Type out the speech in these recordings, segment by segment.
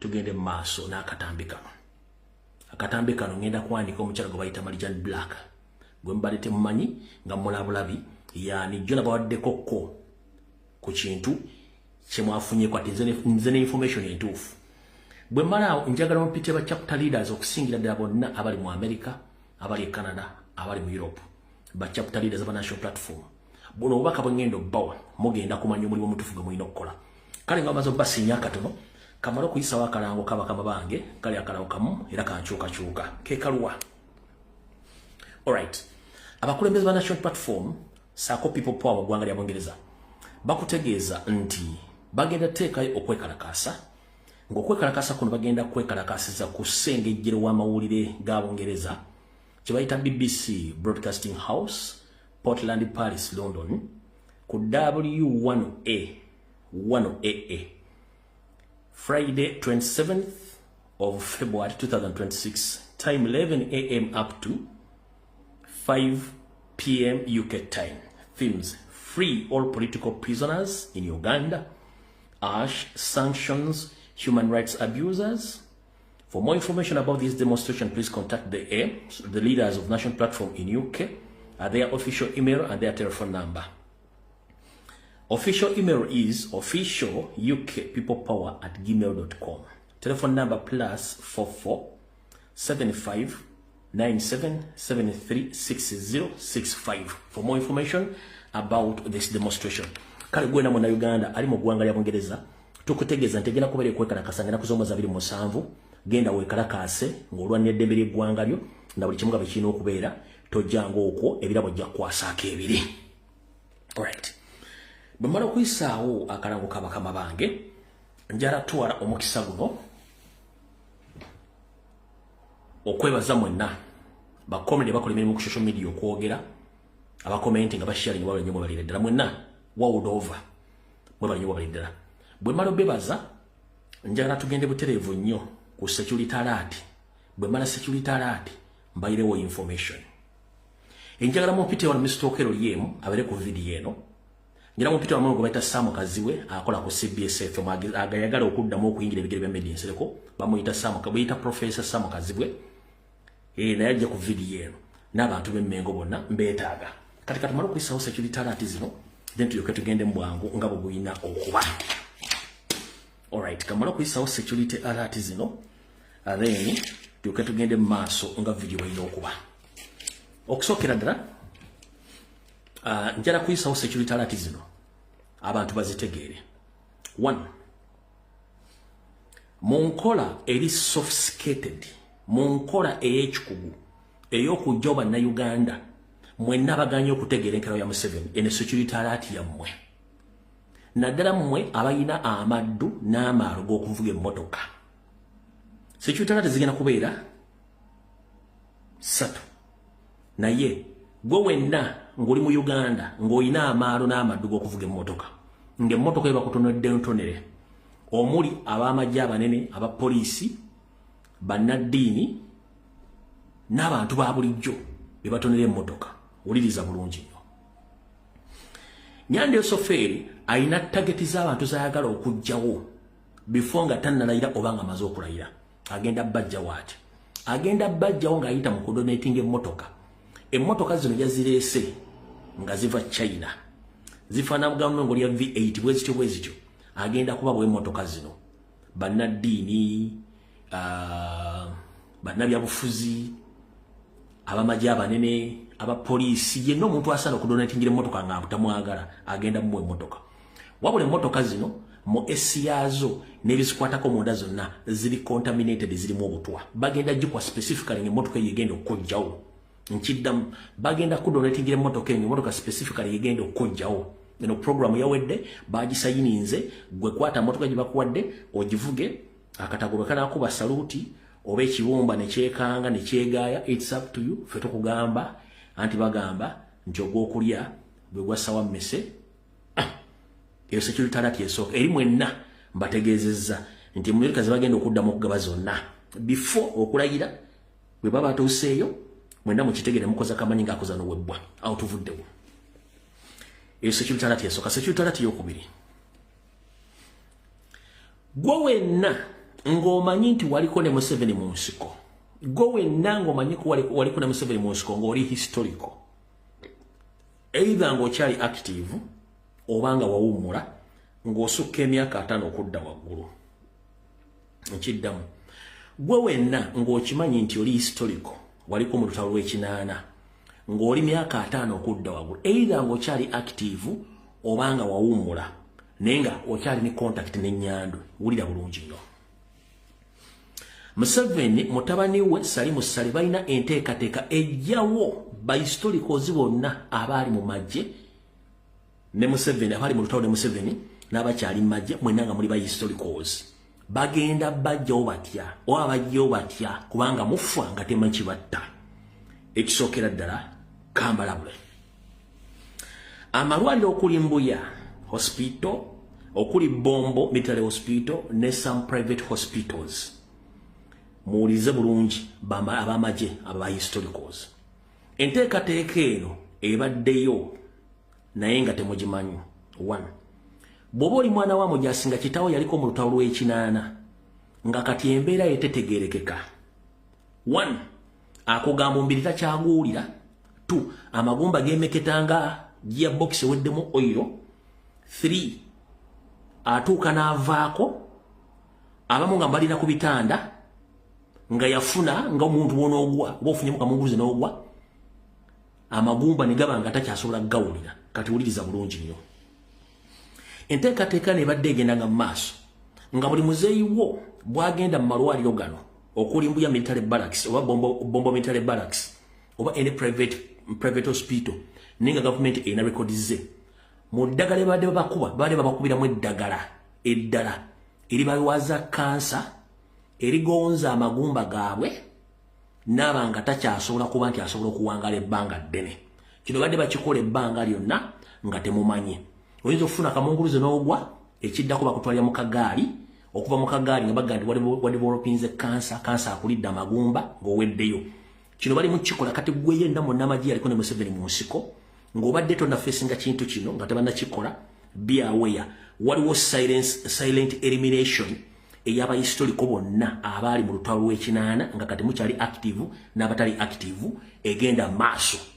tugende maaso n'akatambi kano. Akatambi kano ngenda kuandika omukyala gwe bayita Marijan Black. Gwe mbadde temumanyi nga mulabulabi yani jona bawaddeko ko ku kintu kye mwafunye kwati nze ne information entuufu. Bwe mala njagala mpite ba chapter leaders okusingira ddala bonna abali mu America, abali e Canada, abali mu Europe. Ba chapter leaders aba national platform. Buno obubaka bw'engendo bbawa mugenda kumanya omulimu omutuufu gwe mulina okukola. Kale nga bamaze obbasinya akatono kamala okuyisawo akalango kabakama bange kali akalango kamu era kankyukakyuka kekaluwa. Alright. Abakulembeze ba national platform saako people power mu ggwanga lya Bungereza bakutegeeza nti bagenda teekayo okwekalakaasa ng'okwekalakaasa kuno bagenda kwekalakaasiza ku ssengejjero w'amawulire ga Bungereza kye bayita BBC Broadcasting House Portland Paris London ku W1A Friday 27th of February 2026 time 11 a.m. up to 5 p.m. UK time. Themes: free all political prisoners in Uganda, ash sanctions human rights abusers. For more information about this demonstration, please contact the leaders of National Platform in UK at their official email and their telephone number. Official email is officialukpeoplepower@gmail.com. Telephone number +44 75 97 73 6065 for more information about this demonstration. Kale gwena mu Uganda ali mu ggwanga lya Bungereza tukutegeeza nti genda kubeera kwekalakasa ngenda kuzomba 27 genda weekalakaase ng'olwanira eddembe ly'eggwanga lyo na buli kimu nga bwe kirina okubeera tojjanga okwo ebirabo ojja kukwasaako ebiri. Alright. Bwe mmala okuyisaawo akalango kabakama bange njala twala omukisa guno okwebaza mwenna bakomedi bakola emirimu ku social media okwogera abakomenti nga basharing wabula nnyo mwebalire ddala mwenna world over mwebalire nnyo mwebalire ddala. Bwe mmala obebaza njagala tugende butereevu nnyo ku security alert. Bwe mmala security alert mbayirewo information enjagala mumpite wano Mr. Okero yemu abere ku video eno. Njira mumpite wano gwe bayita Sam Kaziwe akola ku CBS FM agayagala okuddamu okuyingira ebigere bya media nsereko bamuyita Sam Kabayita Professor Sam Kaziwe naye ajja ku video eno n'abantu b'emmengo bonna mbeetaaga kati tumala okuyisawo security alert zino then tuyoke tugende mu bwangu nga bwe buyina okuba. Alright, kamala okuyisawo security alert zino then tuyoke tugende mu maaso nga video buyina okuba. Okusookera ddala njala kuyisawo security alert zino abantu bazitegeere. 1. Munkola eri sophisticated munkola ey'ekikugu ey'okujja bannayuganda mwenna baganye okutegeera enkero ya Museveni ene security alert yammwe naddala mmwe abayina amaddu n'amaalo g'okuvuga emmotoka. Security alert zigenda kubeera 3 naye gwe wenna ng'oli mu Uganda ng'olina amaalo n'amaddu g'okuvuga emmotoka ng'emmotoka ebakutonedde ntonere omuli ab'amagye abanene abapoliisi bannaddiini n'abantu ba bulijjo be batonera emmotoka. Wuliriza bulungi nnyo. Nyande Soferi ayina tageti z'abantu z'ayagala okuggyawo before nga tannalayira oba nga amaze okulayira. Agenda bajjawo ati agenda bajjawo ng'ayita mu kudonating emmotoka. Emmotoka zino yazireese nga ziva China zifaanana ngo lya V8 bwezityo agenda kubawa emmotoka zino bannaddiini bannabyabufuzi abamagye abanene abapoliisi yenna omuntu asaana okudonatingira emmotoka nga tamwagala agenda mu emmotoka. Wabula emmotoka zino mu esi yaazo n'ebizikwatako munda zonna ziri contaminated zirimu obutwa bagenda gikwa specifically ng'emmotoka eyo egenda okujjawo nkiddamu bagenda kudonatingira emmotoka eyo emmotoka specifically egenda okujjawo. Eno program yawedde bagisayininze gwe kwata emmotoka gye bakuwadde ogivuge akatago bwe kanaakuba saluti oba ekibumba ne kyekanga ne kyegaaya it's up to you. Ffe tukugamba anti bagamba nti ogw'okulya bwe gwasawa mmese eyo security alert yesooka eri mwenna mbategeezezza nti Amerika ze bagenda okuddamu okugaba zonna before okulayira bwe baba batuuseeyo mwenna mukitegere mukoza kamanyi ng'akoza n'owebbwa awo tuvuddewo. Eyo security alert yesooka. Security alert y'okubiri gwe wenna ng'omanyi nti waliko ne Museveni mu nsiko gwe wenna ng'omanyi ko waliko ne Museveni mu nsiko ng'oli historical either ng'okyali active obanga wawummula ng'osukka emyaka 5 okudda waggulu nkiddamu gwe wenna ng'okimanyi nti oli historical waliko mu lutalo lw'ekinaana ng'oli myaka 5 okudda waggulu either ng'okyali active obanga wawummula naye nga okyali ne contact ne Nnyandwe wulira bulungi nnyo Museveni mutabani we Salimu Sali balina enteekateeka ejjawo ba historicals bonna abaali mu magye ne Museveni abaali mu lutalo ne Museveni n'abakyali mu magye mwenna nga muli ba historicals bagenda bajjawo batya oba bajjawo batya kubanga mufa nga temanyi kibatta ekisookera ddala kambalabule amalwaliro okuli Mbuya Hospital okuli Bombo Military Hospital ne some private hospitals muwulize bulungi abamagye aba historicals enteekateeka eno ebaddeyo naye nga temugimanyi 1 bw'oba oli mwana wa Mujaasi nga kitawo yaliko mu lutalo lw'ekinaana nga kati embeera yetetegerekeka 1 akugamba mbiri takyaguwulira 2 amagumba gemeketanga gearbox weddemu oil 3 atuuka n'avaako abamu nga mbalina ku bitanda nga yafuna nga omuntu wonogwa oba ofunye mukamunguze n'ogwa amagumba ne gaba nga takyasobola gawulira kati wuliriza bulungi nnyo enteekateeka nebadde egendanga mu maaso nga buli muzeeyi wo bw'agenda mu malwaliro gano okuli Mbuya Military Barracks oba Bombo Military Barracks oba any private hospital ninga government erina records ze mu ddagala badde babakubiramu eddala eribawaza kansa erigonza amagumba gaabwe n'abanga takyasobola kuba nti asobola okuwangala ebbanga ddene kino badde bakikola ebbanga lyonna nga temumanyi oyinza okufuna akamunguluze n'ogwa ekiddako bakutwalira mu kagaali okuva mu kagaali nga bagamba nti wadevelopinze kansa akulidde amagumba ng'oweddeyo kino bali mu kikola kati gwe yenna munnamagye yaliko ne Museveni mu nsiko ng'obadde tonna feesinga kintu kino nga tebannakikola be aware waliwo silent elimination eyaba historical bonna abaali mu lutalo lw'ekinaana nga kati mukyali active n'abatali active egenda maaso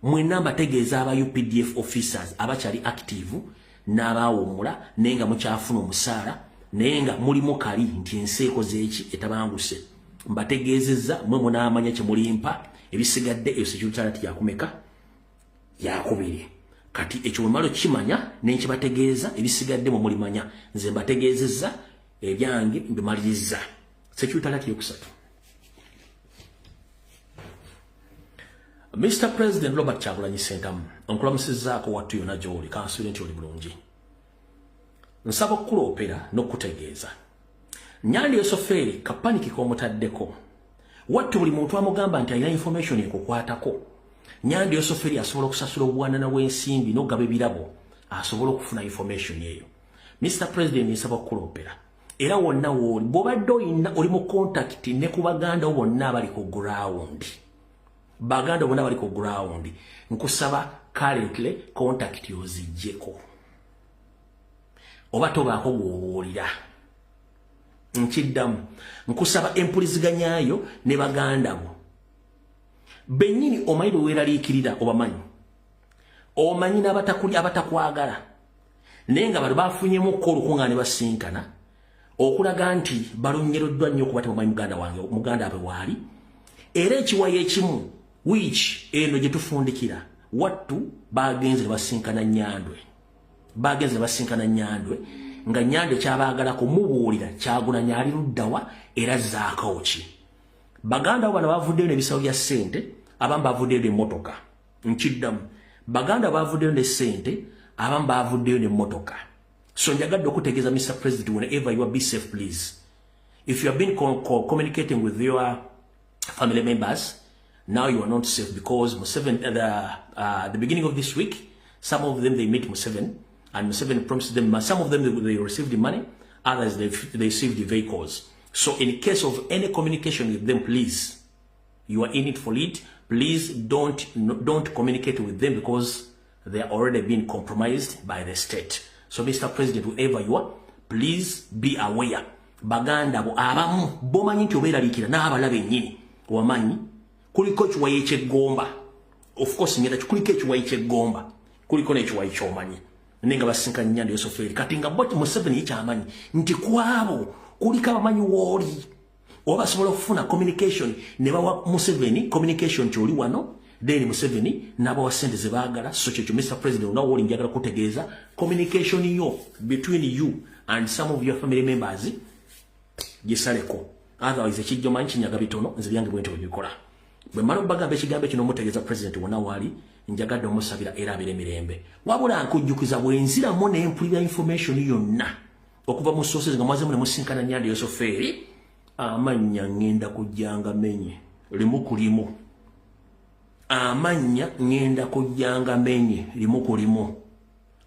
mwenna mbategeeza aba UPDF officers abakyali active n'abaawummula naye nga mukyafuna omusaala naye nga mulimu kali nti enseeko z'eki etabanguse mbategeezezza mwe munaamanya kye mulimpa ebisigadde eyo security yakumeka yakubiri kati ekyo mwemalo kimanya nenkibategeeza ebisigadde mu mulimanya nze mbategeezezza ebyange mbimaliriza security yokusatu Mr. President Robert Kyagulanyi Ssentamu onkulamusizzaako wattu yonna gy'oli kansubire nti oli bulungi nsaba okukuloopera n'okutegeeza Nyandi Esoferi kapaniki k'omutaddeko wattu buli muntu amugamba nti alina information ekukwatako Nyandi Esoferi asobola okusasula obuwanana bw'ensimbi n'ogaba ebirabo asobola okufuna information eyo Mr. President nsaba okukuloopera era wonna wooli bw'obadde oli mu contact ne ku baganda bonna abali ku ground baganda bonna bali ku ground nkusaba currently contact yozijjeko oba tobaako gwowoolera nkiddamu nkusaba empuliziganyaayo ne baganda bo bennyini omanyi lwe weeraliikirira obamanyi omanyi n'abatakwagala naye nga bano bafunyemu olukungaana ne basinkana okulaga nti balonyereddwa nnyo okuba tebamanyi muganda abwe waali era ekiwayo ekimu which eno gye tufundikira wattu bagenze ne basinkana Nnyandwe nga Nnyandwe kyabaagalako mubuulira Kyagulanyi ali luddawa era zaakawo ki baganda bano bavuddeyo n'ebisawo bya ssente abamu bavuddeyo n'emmotoka nkiddamu baganda bavuddeyo ne ssente abamu bavuddeyo n'emmotoka so njagadde okutegeeza Mr. President whenever you are be safe please if you have been communicating with your family members now you are not safe because Museveni at the beginning of this week some of them they meet Museveni and Museveni promised them some of them they received the money others they received the vehicles so in case of any communication with them please you are in it for it please don't communicate with them because they are already being compromised by the state so Mr. President wherever you are please be aware baganda bo abamu bomanyi nti obeeralikira n'abalabe nnyini wamanyi kuliko ekiwayi eky'eggomba of course ngenda kuliko ekiwayi ky'eggomba kuliko n'ekiwayi ky'omanyi nenga basinkanye Nyanda Yosoferi kati nga boti Museveni ekyamanyi nti kwabo kuliko abamanyi wooli oba basobola okufuna communication ne bawa Museveni communication kyoli wano then Museveni n'abawa sente ze baagala so kyekyo Mr. President onawo wooli njagala kutegeeza communication yo between you and some of your family members gisaleko otherwise ekijjo manyi kinyaga bitono nze byange bwente bwebikola bwe mala bagamba ekigambo kino mutegeeza President wona wali njagadde omusabira era abire mirembe wabula nkujjukiza bwenziramu n'empulira information yonna okuva mu sources nga mwaze mune musinkana Nyanda Yosoferi amanya ngenda kujjanga menye limu kulimu amanya ngenda kujjanga menye limu kulimu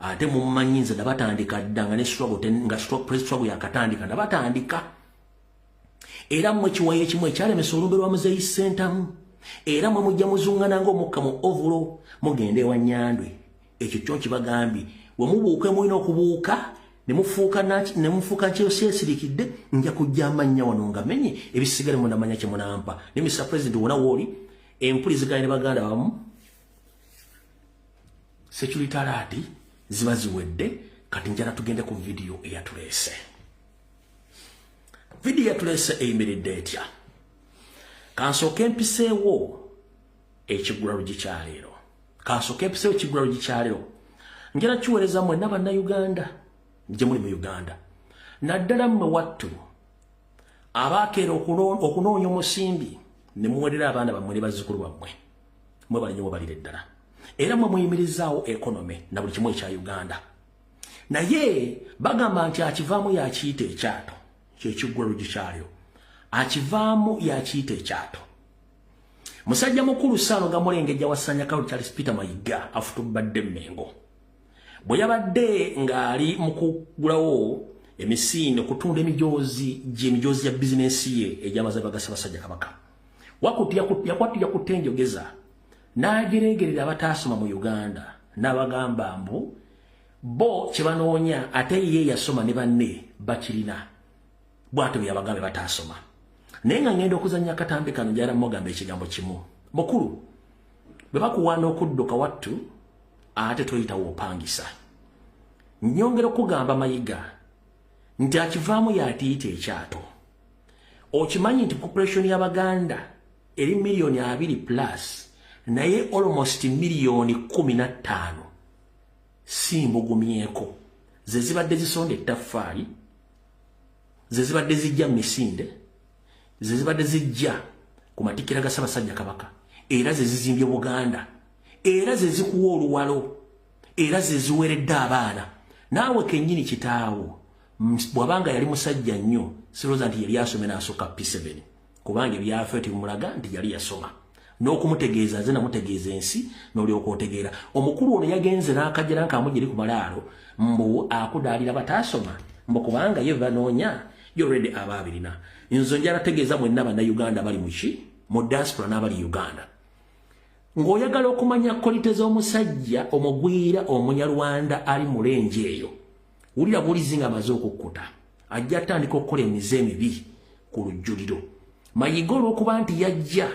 ate mumanyinza nabatandika ddanga ne struggle nga struggle yakatandika nabatandika era mwe kiwaye kimwe kyalemesa olumbe lwa Muzeeyi Center era mwe mujja muzungana ng'omukka mu ovulo mugende wa Nyandwe ekyo kyo kibagambye we mubuuke mulina okubuuka ne mufuuka nkyo sirikidde nja kujja amanya wano nga menye ebisigale munamanya kye munampa ne Mr. President wona wooli empuliziganya ne baganda bamu security alert ziba ziwedde kati njala tugende ku video eyatulese video eyatulese eyimiridde etya kansooka empiseewo ekigulalo gikyaleero kansooka empiseewo ekigulalo gikyaleero njala kiweereza mwenna bannayuganda gye muli mu Uganda naddala mmwe wattu abaakeera okunoonya omusimbi ne muwerera abaana bammwe ne bazzukulu bammwe mwe balinyo balire ddala era mwe muyimirizaawo ekonome na buli kimu ekya Uganda naye bagamba nti akivaamu yakiyita ekyato kyekiggwalo gikyalyo akivaamu yakiyita ekyato musajja mukulu Ssaano nga mulengejja wasanya Kalu Charles Peter Mayiga afutubadde Mmengo bwe yabadde ng'ali mu kugulawo emisinde okutunda emijoozi ya bizinensi ye egy'amazaalibwa ga Ssaabasajja Kabaka yakwattu yakutenjogeza n'agereegerera abataasoma mu Uganda n'abagamba mbu bo kye banoonya ate ye yasoma ne banne bakirina bw'atyo byabagambe bataasoma naye nga ngenda okuzannya akatambi kano njala mugamba ekigambo kimu mukulu bwe bakuwaana okudduka wattu ate toyitawo opangisa nyongera okugamba Mayiga nti akivaamu yatiyita ekyato okimanyi nti population y'Abaganda eri miliyoni 2 plus naye almost miliyoni 15 simbugumyeko ze zibadde zisonda ettaffaali ze zibadde zijja misinde ze zibadde zijja ku matikira ga Ssaabasajja Kabaka era ze zizimbye Buganda era ze zikuwa oluwalo era ze ziweredde abaana naawe kennyini kitaawo bw'abanga yali musajja nnyo sirowooza nti yali asome n'asooka P7 kubanga ebyafe timulaga nti yali yasoma n'okumutegeeza nze namutegeeza ensi n'olyoka otegeera omukulu ono yagenze n'akajjera nk'amugiri ku malaalo mbu akudaalira bataasoma mbu kubanga ye banoonya yoredi aba abirina nzo njala tegeeza mwenna bannayuganda bali muki mu diaspora n'abali Uganda ng'oyagala okumanya kolite z'omusajja omugwira omunyarwanda ali mulenje eyo wulira bulizi nga amaze okukkuta ajja atandika okukola emize emibi ku lujjuliro Mayiga olw'okuba nti yajja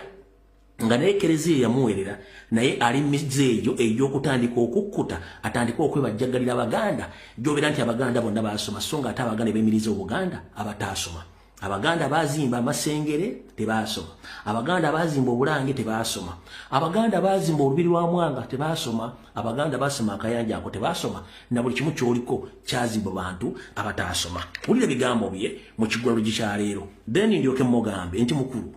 nga naye Ekereziya yamuwerera naye ali mize eyo egy'okutandika okukkuta atandika okwebajjagalira Abaganda gy'obeera nti Abaganda bonna baasoma so nga ate Abaganda beemiriza Obuganda abataasoma Abaganda bazimba amasengere tebaasoma Abaganda bazimba Obulange tebaasoma Abaganda bazimba olubiri lwa Mwanga tebaasoma Abaganda basoma akayanja ako tebaasoma na buli kimu kyoliko kyazimba bantu abataasoma wulira bigambo bye mu kiggwalo gikyaleero then ndyoke mugambe nti mukulu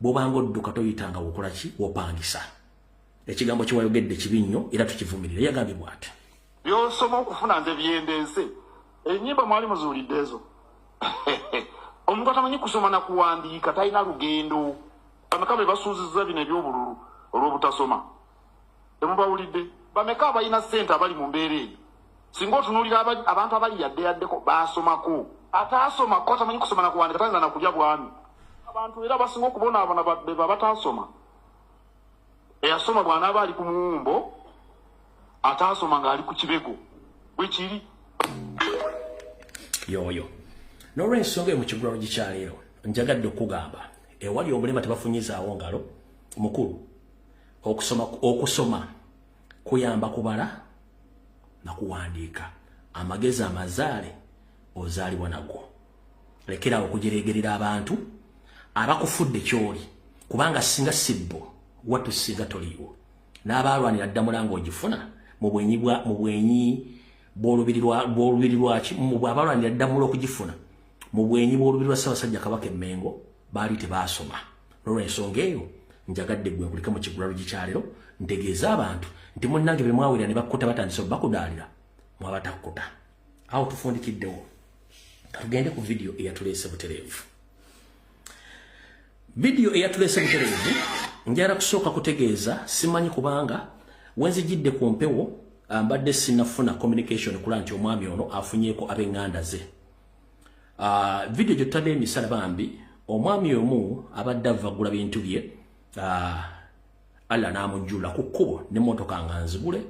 bw'obanga odduka toyitanga wokola ki wopangisa ekigambo kiwayogedde kibi nnyo era tukivumirira yagambye bw'ati by'osoma okufuna nze byendense ennyimba mwali muzuulidde ezo omuntu atamanyi kusoma na kuwandiika talina lugendo bameka be basuuzizza bino eby'obululu olw'obutasoma temubawulidde bameka abalina ssente abali mu mbeera eyo singa otunuulira abantu abali yaddeyaddeko baasomako ataasomako atamanyi kusoma na kuwandiika tayinza na kulya bwami abantu era basinga okubonaabona beba bataasoma eyasoma bw'anaaba ali ku muwumbo ataasoma ng'ali ku kibego bwe kiri yoyo N'olw'ensonga mu kigulalo gikyaleero njagadde okugamba ewali obulema tebafunyizaawo ngalo mukulu okusoma kuyamba kubala na kuwandiika amagezi amazaale ozaalibwa nago lekerawo okujeregerera abantu abakufudde kyoli kubanga singa sibbo watusinga toliiwo n'abalwanira ddamula ng'ogifuna mu bwenyi bw'olubiri lwaki abalwanira ddamula okugifuna mu bwenyi bw'olubiri lwa Ssaabasajja Kabaka Emmengo baali tebaasoma n'olw'ensonga eyo njagadde gwe nkulike mu kigulalo gikyalero ntegeeza abantu nti munnange be mwawulira ne bakkuta batandise bakudaalira mwabatakkuta awo tufundikiddewo tugende ku vidiyo eyatuleese butereevu. Vidiyo eyatuleese butereevu njala kusooka kutegeeza simanyi kubanga wenzijidde ku mpewo mbadde sinafuna communication kula nti omwami ono afunyeeko ab'eŋŋanda ze. Vidiyo gye tutadde emisala bambi omwami omu abadde avagula bintu bye Allah n'amujjula ku kkubo n'emmotoka nga nzibule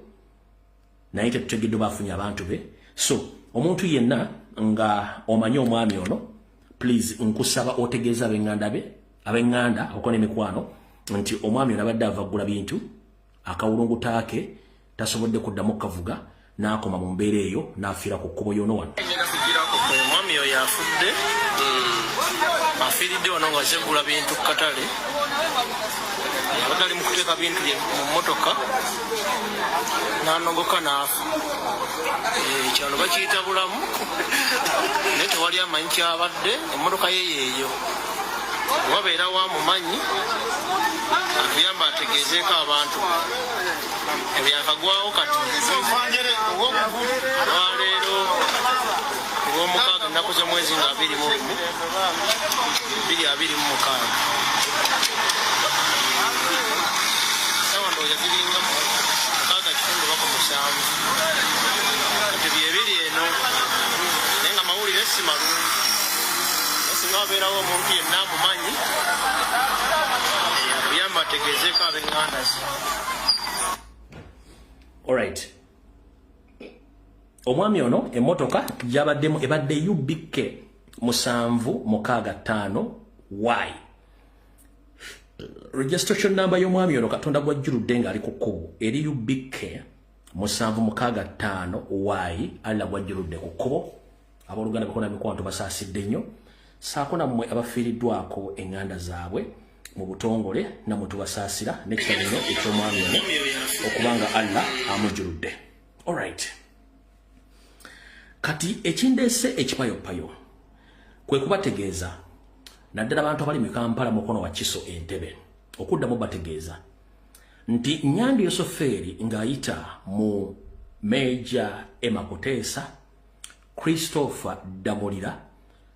naye tetutegedde baafunye abantu be. So omuntu yenna nga omanyi omwami ono please nkusaba otegeeza ab'eŋŋanda okona emikwano nti omwami ono abadde avagula bintu akawulunguta ke tasobodde kuddamu kavuga n'akoma mu mbeera eyo n'afiira ku kkubo yono wano. Omwami oyo yafudde afiiridde wano nga azegula bintu ku katale abadde ali mu kuteeka bintu bye mu mmotoka n'anogoka n'afa. Kyano bakiyita bulamu naye tewali amanyi kyabadde emmotoka ye yeeyo wabeera wamumanyi atuyamba ategeezeeko abantu ebyakagwawo kati olwaleero olw'omukaaga ennaku z'omwezi nga 2026 sawa ndowooza ziringa 6.7 kati byebiri eno naye nga mawulire si malungi singa wabeerawo omuntu yenna amumanyi akuyamba ategeezeeko ab'eŋŋanda ze. Alright. Omwami ono emmotoka gyabaddemu ebadde UBK 765 Y. Registration number y'omwami ono Katonda gwajjuludde ng'ali ku kkubo eri UBK 765 Y alla gwajjuludde ku kkubo. Abooluganda bakona mikwanto basaasidde nnyo saako nammwe abafiiriddwako eŋŋanda zaabwe mu butongole namwe tubasaasira n'ekitabo eky'omwami ono okubanga Allah amujjuludde. Alright. Kati ekindeese ekipayopayo kwe kubategeeza naddala abantu abali mu Kampala mukono wa Kiso Entebbe okuddamu bategeeza nti Nyandi Yosoferi ng'ayita mu Major Emma Kuteesa, Christopher Damulira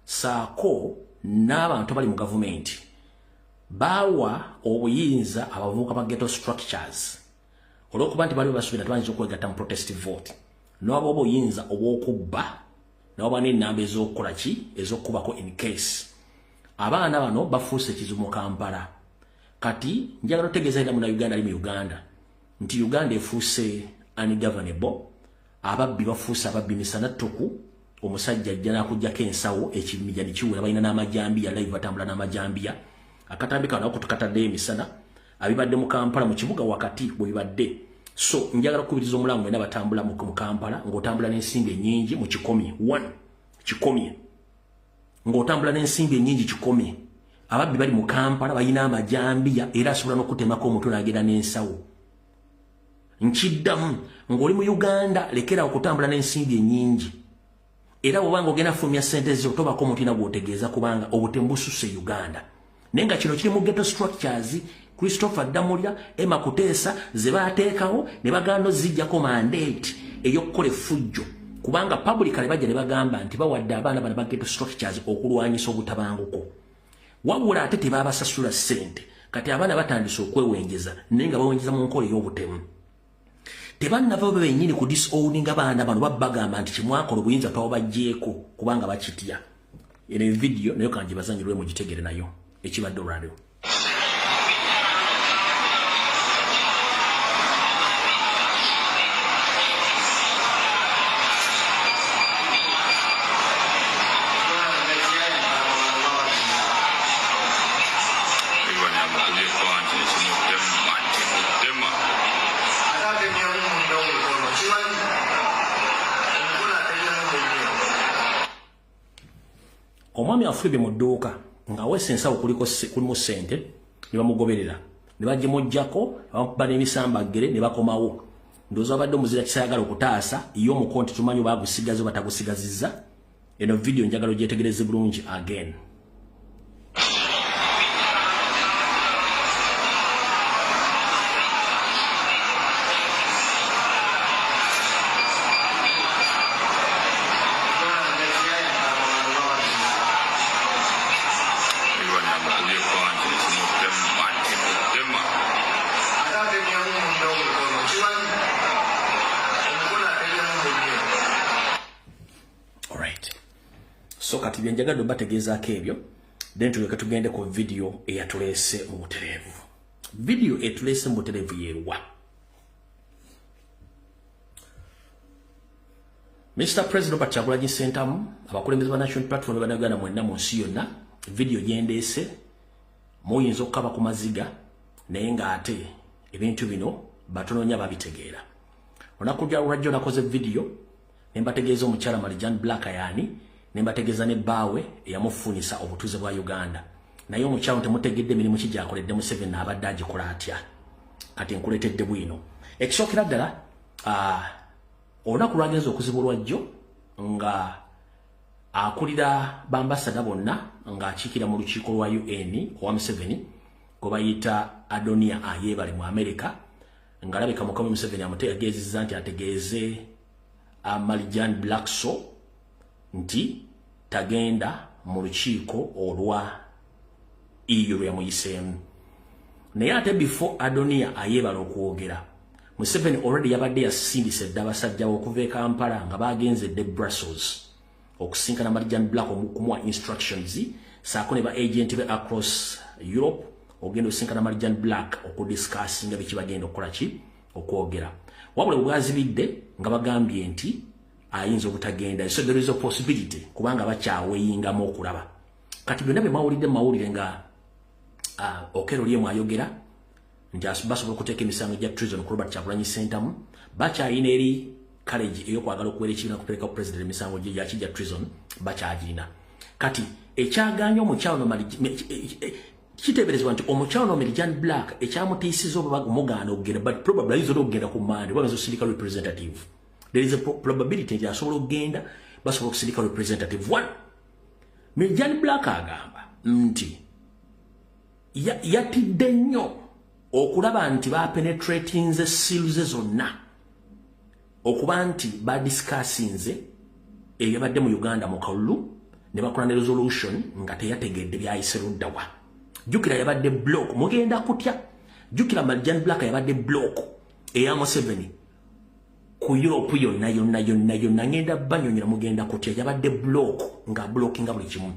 saako n'abantu bali mu gavumenti bawa obuyinza abavubuka ba ghetto structures olw'okuba nti bali basuubira tebayinza okwegatta mu protest vote n'oba obuyinza obw'okubba n'oba n'ennamba ez'okukola ki ez'okkubako in case abaana bano bafuuse ekizibu mu Kampala. Kati njagala otegeeza era Munnayuganda ali mu Uganda nti Uganda efuuse ungovernable, ababbi bafuuse ababbi misana ttuku, omusajja ajja n'akuggyako ensawo ekimija ne kiwera balina n'amajambiya live batambula n'amajambiya akatambi kano ako tukatadde emisana abibadde mu Kampala mu kibuga wakati bwe bibadde. So njagala kubiriza omulango ena batambula mu Kampala ng'otambula n'ensimbi ennyingi mu kikomye 1 kikomye ng'otambula n'ensimbi ennyingi kikomye ababbi bali mu Kampala balina amajambiya era asobola n'okutemako omutwe n'agenda n'ensawo. Nkiddamu ng'oli mu Uganda lekera okutambula n'ensimbi ennyingi era bw'obanga ogenda fulumya ssente zo tobako omuntu ina gw'otegeeza kubanga obutemu bususse Uganda. Naye nga kino kiri mu ghetto structures Christopher Damulira, Emma Kuteesa ze baateekawo ne bagamba zijjako mandate ey'okukola effujjo kubanga publicly bajja ne bagamba nti bawadde abaana bano ba ghetto structures okulwanyisa obutabanguko. Wabula ate tebaabasasula ssente kati abaana batandise okwewengeza naye nga bawengeza mu nkola ey'obutemu. Tebannava bo bennyini ku disowning abaana bano babagamba nti kimwakola obuyinza twabaggyeko kubanga bakitya. Eno video nayo kanjibazanyirwe mugitegere nayo ekibadde olwaleero. omwami afubye mu dduuka nga wesensawo kulimu ssente ne bamugoberera ne bagimujjako bamukuba n'emisambagere ne bakomawo ndowooza abadde omuzira kisayagala okutaasa iyo omukonti tumanyi bagusigaza batagusigazizza eno video njagala ogyetegereze bulungi again. So kati byenjagala bategezaako ebyo then tuleka tugende ku video eyatulese mu butereevu. Video etulese mu butereevu yeruwa. Mr. President Robert Kyagulanyi Ssentamu abakulembeze ba National Platform banagana mwenna mu nsi yonna video gyendese muyinza okukaba ku maziga naye ng'ate ebintu bino batononya babitegeera. Onakujja lwajjo nakoze video ne mbategeeza omukyala Marijan Black yani nembategeza ne bawe yamufunisa obutuze bwa Uganda naye omukyalo temutegedde emirimu kijjakoledde mu 7 abadde agikola atya kati nkuletedde bwino ekisokera ddala olunaku lwagenza okuzibulwa jjo nga akulira bambasada bonna ng'akiikira mu lukiiko lwa UN owa Museveni gwe bayita Adonia Ayebale mu America ng'alabika Mukama Museveni amutegeezezza nti ategeeze Marijan Black nti tagenda mu lukiiko olwa iyo yamuyiseemu naye ate before Adonia Ayebala okwogera Museveni already yabadde yasindise dda abasajja okuva e Kampala nga bagenze de Brussels okusinkana Marijan Black okumuwa instructions saako ne ba agent be across Europe ogenda okusinkana Marijan Black okudiscussinga biki bagenda okukola ki okwogera wabula bwazibidde nga bagambye nti ayinza obutagenda so there is a possibility kubanga bakyaweyingamu okulaba kati byonna bye mwawulidde mawulire nga Okello lyemu ayogera nti basobola okuteeka emisango gya treason ku Robert Kyagulanyi Ssentamu bakyayina eri college ey'okwagala okuwera ekibiina kuteeka ku president emisango gye gyakijja treason bakyagirina kati ekyaganya omukyalo kiteeberezebwa nti omukyalo Marijan Black ekyamutiisiza oba mugaana okugenda but probably ayinza okugenda ku mande oba syndical representative. There is a probability that asobola okugenda basobola okusindika representative one. Marijan Black agamba nti yatidde nnyo okulaba nti bapenetrating ze seals zonna okuba nti badiscussinze eyabadde mu Uganda mu kalulu ne bakola ne resolution nga teyategedde byayise luddawa. Jukira yabadde block mugenda kutya jukira Marijan Black yabadde block eya Museveni ku Europe yonna ngenda banyonyera mugenda kutya yabadde block nga blockinga buli kimu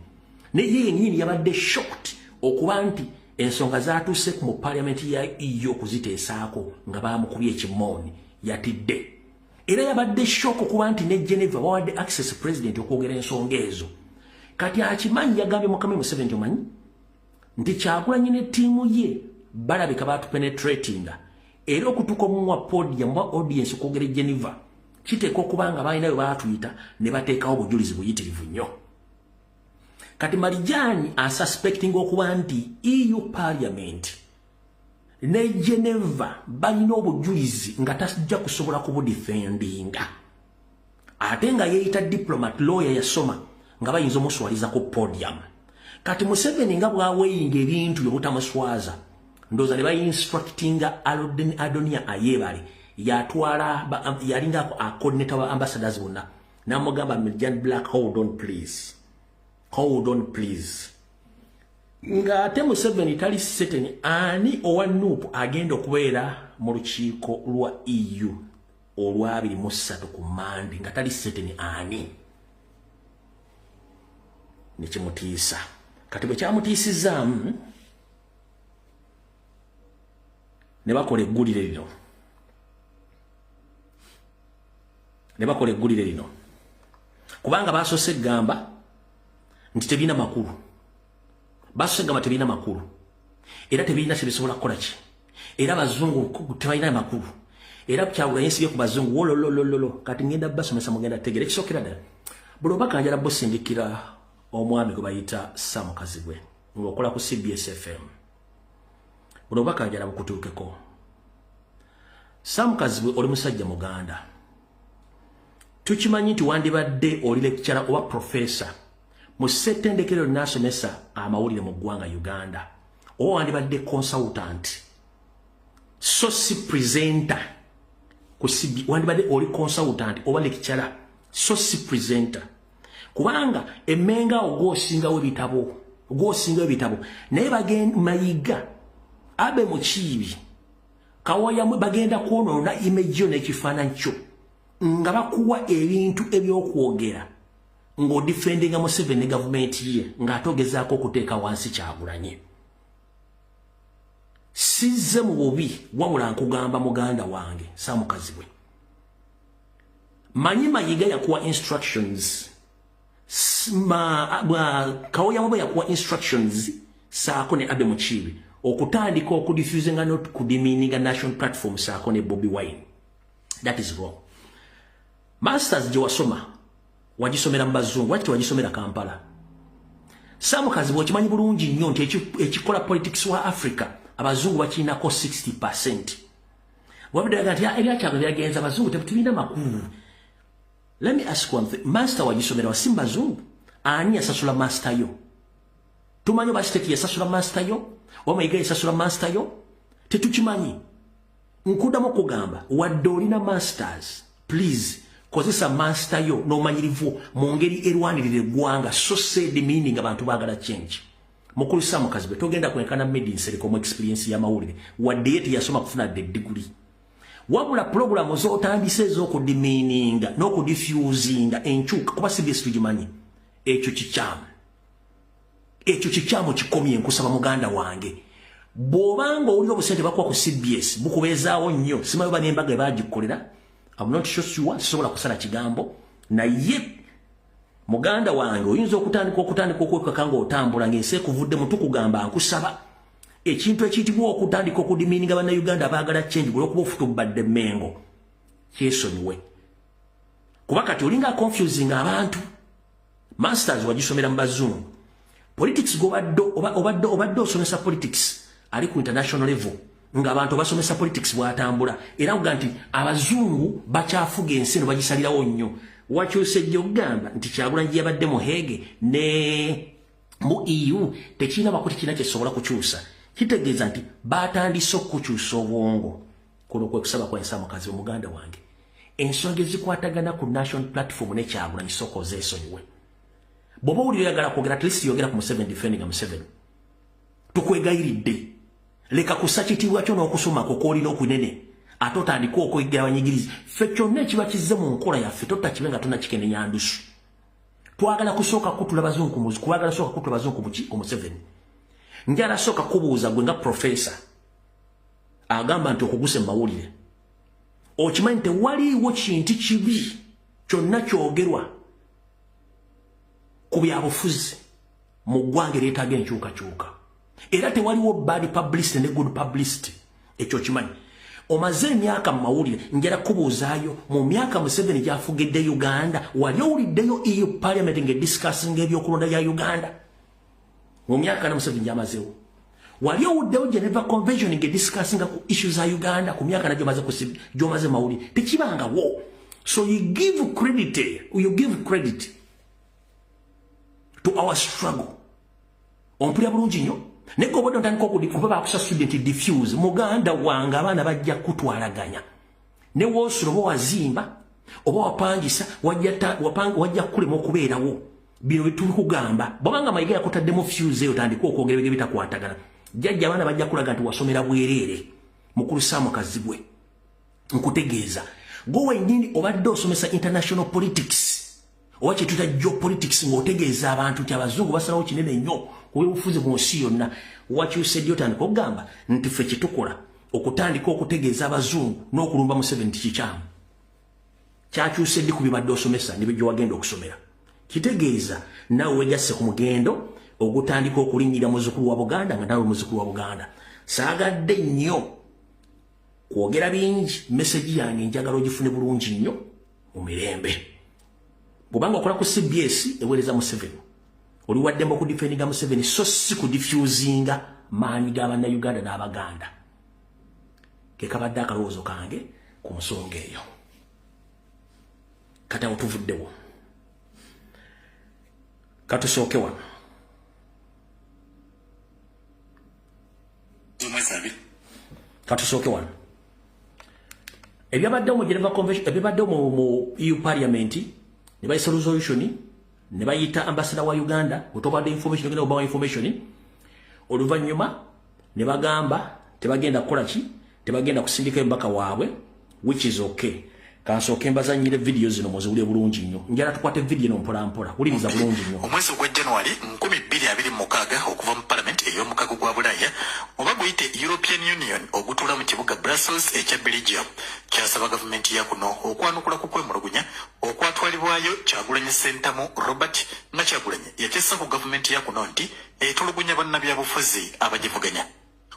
ne yeye nyini yabadde shocked okuba nti ensonga zaatuse mu parliament ya EU kuziteesaako nga bamukubye ekimoni yatidde era yabadde shock okuba nti ne Geneva bawadde access president okwogera ensonga ezo kati akimanyi yagambye Mukama Museveni omanyi nti Kyagulanyi ne ttiimu ye balabika baatupenetratinga era okutuuka omuwa podium wa audience okwogera Geneva kiteeka okuba nga balinayo baatuyita ne bateekawo obujulizi buyitirivu nnyo kati Marijan asuspecting okuba nti EU parliament ne Geneva balina obujulizi nga tajja kusobola kubudefendinga ate nga yeeyita diplomat lawyer yasoma nga bayinza omuswaliza ku podium kati Museveni nga bwaweyinga ebintu byobutamuswaza ndoza ne bayinstructinga Adonia Ayebale yatwala yalinga coordinator wa ambassadors bonna namugamba Marijan Black hold on please nga ate Museveni tali certain ani owa Nuupu agenda okubeera mu lukiiko lwa EU olwa 23 ku Mandi nga tali certain ani nekimutiisa kati bwe kyamutiisizaamu ne bakola eggulire lino kubanga baasose gamba nti tebina makulu baasose gamba tebina makulu era tebina kibisobola kukola ki era abazungu tebalina makulu era Kyagulanyi yesibye ku bazungu wololololo kati ngenda basomesa mugenda tegere kisokera ddala buli obaka njala bosindikira omwami gwe bayita Sam Kazibwe ng'okola ku CBS FM. Buno bakajala bukutuukeko. Sam Kazibwe oli musajja Muganda. Tukimanyi nti wandibadde oli lecturer oba professor mu ssettendekero nasomesa amawulire mu ggwanga Uganda. Oba wandibadde consultant. So si presenter. Wandibadde oli consultant oba lecturer. So si presenter. Kubanga emmenga ogwosingawo ebitabo. Naye Mayiga abe Mukiibi Kawaya bagenda kwonoona image yo n'ekifaananyi kyo nga bakuwa ebintu ebyokwogera ng'odifendinga Museveni government ye ng'atogezaako okuteeka wansi Kyagulanyi. Sizze mu bubi wabula nkugamba muganda wange Sam Kazibwe. Manyi Mayiga yakuwa instructions. Kawaya mwe yakuwa instructions saako ne Abe Mukiibi okutandika okudiffusinga n'okudimininga national platform saako ne Bobi Wine. That is wrong. Masters gye wasoma wagisomera mu bazungu waki wagisomera Kampala. Sam Kazibwe okimanyi bulungi nnyo nti ekikola politics wa Africa abazungu bakirinako 60%. Wabuddaga nti ebyakyago byagenza abazungu tebitulina makulu. Let me ask one thing. Master wagisomera wasimba bazungu ani yasasula master yo? Tumanyi basiteki yasasula master yo? Mayiga yasasula master yo? Tetukimanyi. Nkudamu kugamba wadde olina masters, please kozesa master yo n'omanyirivu mu ngeri erwanirira eggwanga. So said meaning abantu baagala change. Mukulu Sam Kazibwe togenda kwenkana medicine serikomu experience y'amawulire wadde yeti yasoma kufuna degree. Wabula programu z'otandise ez'okudimininga n'okudiffusinga enkyuka kuba CBS tugimanyi. Ekyo kikyamu kikomye nkusaba muganda wange. Bw'obanga oli obusente bakuwa ku CBS bukubeezaawo nnyo simanyi oba n'embaga ebaagikolera. I'm not sure sobola kusala kigambo naye muganda wange oyinza okutandika okwekaka ng'otambula ng'ensi ekuvudde mu tukugamba nkusaba ekintu ekiyitibwa okutandika okudimininga bannayuganda abaagala change olw'okuba ofutubadde Mengo kyesonyiwe. Kuba kati olinga confusing abantu. Masters wagisomera mu bazungu. Politics obadde osomesa politics ali ku international level nga abantu basomesa politics bwatambula era kuga nti abazungu bakyafuga ensi no bagisalirawo nnyo. Wakyusejja okugamba nti Kyagulanyi yabadde mu Hege ne mu EU tekirina bakuti kina kyesobola kukyusa. Kitegeeza nti batandise okukyusa obwongo. Kuno kwe kusaba kwa Sam Kazibwe muganda wange. Ensonga ezikwatagana ku national platform ne Kyagulanyi soko zeesonyiwe. Bw'oba oli oyagala kwogera at least yogera ku Museveni defending Museveni. Tukwegayiridde. Leka kusakitibwa kyo n'okusoma kokoolina okunene. Ate otandika okwegera abanyigirizi. Ffe kyonna ekiba kizze mu nkola yaffe totakibe nga tonakikenenya ndusu. Twagala kusooka kutula bazungu muzi kwagala sooka kutula bazungu ku Museveni. Njala sooka kubuuza gwe nga professor agamba nti okuguse mawulire. Okimanyi nti waliwo kintu kibi kyonna kyogerwa ku byabufuzi mu ggwanga eryetaaga enkyukakyuka. Era tewaliwo bad publicity ne good publicity. Ekyo kimanyi. Omaze emyaka mu mawulire njala kubuuzaayo mu myaka Museveni gy'afugidde Uganda wali owuliddeyo EU parliament ng'ediscussing ebyokulonda ya Uganda? Mu myaka na Museveni gy'amazeewo. Wali owuliddeyo Geneva Convention ng'ediscussing ku issues za Uganda ku myaka na gy'omaze mawulire? Tekibangawo. So you give credit to our struggle. Ompulira bulungi nnyo. Neko obodo ntandika kuba bakusa student diffuse muganda wange abaana bajja kutwalaganya. Ne woosulo bo wazimba oba wapangisa wajja kulema okubeerawo. Bino bituli kugamba. Bwabanga Mayiga yakutaddemu fuse eyo tandika okwogera ebyo bitakwatagana. Jjajja abaana bajja kulaga nti wasomera bwereere. Mukulu Sam Kazibwe. Nkutegeeza. Gwe wennyini obadde osomesa international politics. Oba kye tuyita geopolitics ng'otegeeza abantu nti abazungu basalawo kinene nnyo kubufuzi mu nsi yonna. Wakyusedde otandika okugamba nti ffe kye tukola okutandika okutegeeza abazungu n'okulumba Museveni nti kikyamu. Kyakyusedde ku bibadde osomesa ne bye wagenda okusomera. Kitegeeza naawe weegasse ku mugendo ogutandika okulinnyira muzzukulu wa Buganda nga naawe muzzukulu wa Buganda. Saagadde nnyo kwogera bingi message yange njagala ogifune bulungi nnyo mu mirembe. Bw'obanga okola ku CBS eweereza Museveni oli waddemu ku defendinga Museveni so si ku diffusinga maanyi g'abanna Uganda n'Abaganda. Ke kabadde akalowoozo kange ku nsonga eyo. Kati awo tuvuddewo. Katusooke wano. Katusooke wano. Ebyabaddewo mu Geneva Convention, ebyabaddewo mu EU Parliament, ne bayisa resolution, ne bayita ambassador wa Uganda, otobadde information, ogenda obawa information, oluvannyuma ne bagamba tebagenda kukola ki, tebagenda kusindika embaka waabwe, which is okay. Kansooke mbazanyire video zino muziwulire bulungi nnyo. Njala tukwate video no mpola mpola. Wuliriza bulungi nnyo. Omwezi gwa January 2026 okuva mu Parliament ey'omukago gwa Bulaaya oba guyite European Union ogutuula mu kibuga Brussels ekya Belgium kyasaba gavumenti ya kuno okwanukula ku kwemulugunya okwatwalibwayo Kyagulanyi Ssentamu Robert nga Kyagulanyi yakyassa ku gavumenti ya kuno nti etulugunya bannabyabufuzi abagivuganya.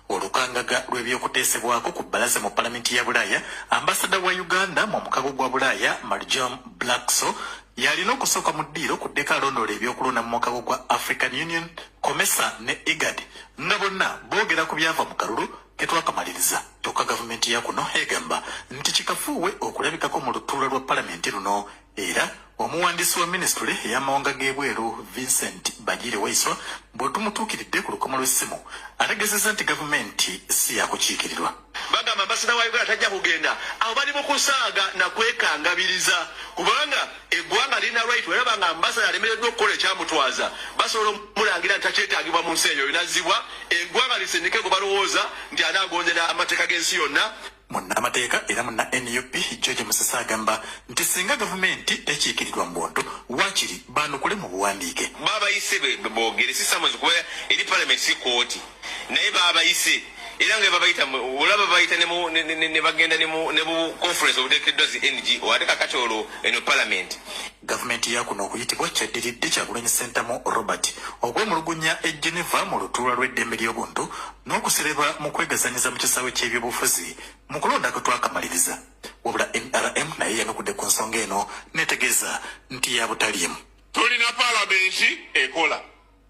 Olukangaga lw'ebyokuteesebwako ku bbalaza mu Palamenti ya Bulaaya, ambasada wa Uganda mu mukago gwa Bulaaya Marjam Blackso yalina okusooka mu ddiiro ku ddeka alondoola ebyokulonda mu mukago gwa African Union, COMESA ne IGAD nga bonna boogera ku byava mu kalulu ke twakamaliriza. Kyokka gavumenti ya kuno egamba nti kikafuuwe okulabikako mu lutuula lwa Palamenti luno era omuwandiisi wa minisitule ey'amawanga g'ebweru Vincent Bajiri Waiswa bw'otumutuukiridde ku lukomo lw'essimu ategeezezza nti gavumenti si yakukiikirirwa. Bagamba ambasada wa Uganda tajja kugenda abo bali mu kusaaga na kwekangabiriza kubanga eggwanga lirina right weraba nga ambasada alemereddwa okukola ekyamutwaza basobola omulangira nti takyetaagibwa mu nsi eyo inazibwa eggwanga lisindike gwe balowooza nti anaagondera amateeka g'ensi yonna. Munnamateeka era munna NUP George Musasa agamba nti singa gavumenti tekiikirirwa mu buntu waakiri baanukule mu buwandiike. Baabayise boogere si samuzi kuba eri Parliament si kooti naye baabayise era nga babayita olaba bayita ne bagenda ne mu conference obuteekeddwa zi NGO ate kakati olwo eno Parliament. Gavumenti ya kuno okuyitibwa kyaddiridde Kyagulanyi Ssentamu Robert ogw'omulugunya e Geneva mu lutuula lw'eddembe ly'obuntu n'okusereba mu kwegazanyiza mu kisaawe ky'ebyobufuzi mu kulonda kwe twakamaliriza. Wabula NRM naye yanukudde ku nsonga eno netegeeza nti ya butaliimu. Tulina Palamenti ekola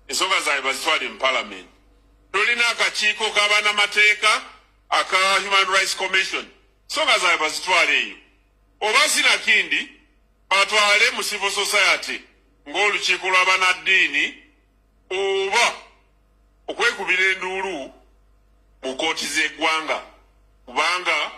ensonga zaabwe bazitwale mu Palamenti. Tulina akakiiko k'abannamateeka aka Human Rights Commission ensonga zaabwe bazitwale eyo. Oba sinakindi batwale mu civil society ng'olukiiko lw'abannaddiini oba okwekubira enduulu mu kooti z'eggwanga kubanga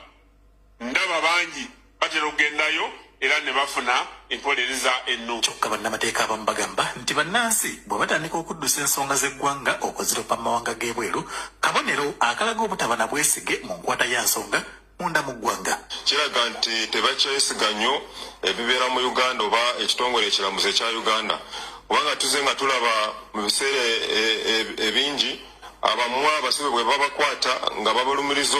ndaba bangi batera okugendayo era ne bafuna empolereza ennu. Kyokka bannamateeka abamu bagamba nti bannansi bwe batandika okuddusa ensonga z'eggwanga okuziropa mu mawanga g'ebweru kabonero akalaga obutaba na bwesige mu nkwata ya nsonga munda mu ggwanga. Kiraga nti tebakyesiga nnyo ebibeera mu Uganda oba ekitongole ekiramuzi ekya Uganda kubanga tuze nga tulaba mu biseera ebingi abamwe abasibe bwe babakwata nga babalumiriza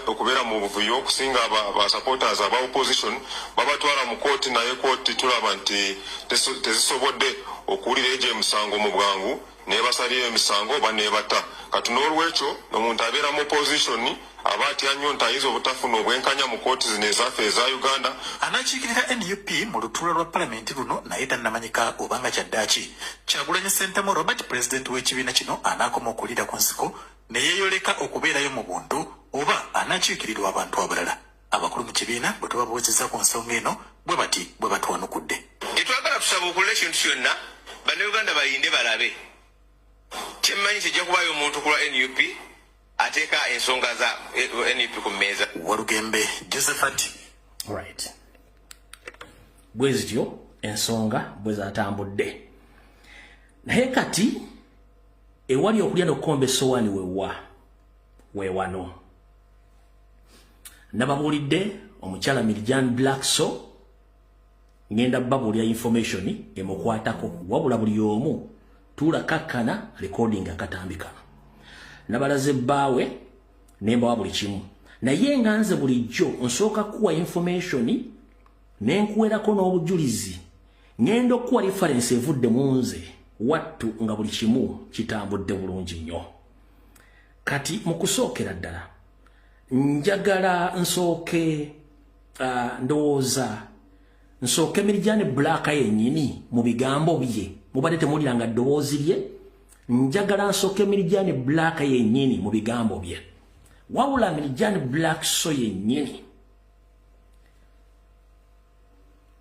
okubeera mu buvuyo okusinga aba supporters aba opposition babatwala mu kooti naye kooti tulaba nti tezisobodde okuwulira egyo emisango mu bwangu nebasalira emisango oba nebata kati n'olwekyo omuntu abeera mu opposition aba atya nnyo nti ayinza obutafuna obwenkanya mu kooti zino ezaffe eza Uganda. Anakiikirira NUP mu lutuula lwa Palamenti luno naye tannamanyika obanga kyaddaaki. Kyagulanyi Ssentamu Robert pulezidenti w'ekibiina kino anaakoma okuwulira ku nsiko ne yeeyoleka okubeerayo mu buntu oba anaakiikirirwa abantu abalala. Abakulu mu kibiina bwe tubabuuzizza ku nsonga eno bwe bati bwe batwanukudde. Tetwagala tusaba okulula ekintu kyonna bannayuganda bayinde balabe kyemmanyi kijja kubaayo omuntu ku lwa NUP ateeka ensonga za NUP ku mmeeza. Walugembe Josephat. Right. Bwe zityo ensonga bwe zatambudde. Naye kati ewali okulya n'okukomba essowaani weewano. Nababuulidde omukyala Marjam Blackso ngenda babuulira information emukwatako wabula buli omu tuulakakkana recording akatambika. Nabalaze bbaawe nembawa buli kimu naye nga nze bulijjo nsooka kuwa information nenkuwerako n'obujulizi ngenda okuwa reference evudde mu nze wattu nga buli kimu kitambudde bulungi nnyo. Kati mu kusookera ddala njagala nsooke ndowooza nsooke Marjam Black yennyini mu bigambo bye mubadde temuliranga ddoboozi lye njagala nsooke Mirijani Black yennyini mu bigambo bye wabula Mirijani Black so yennyini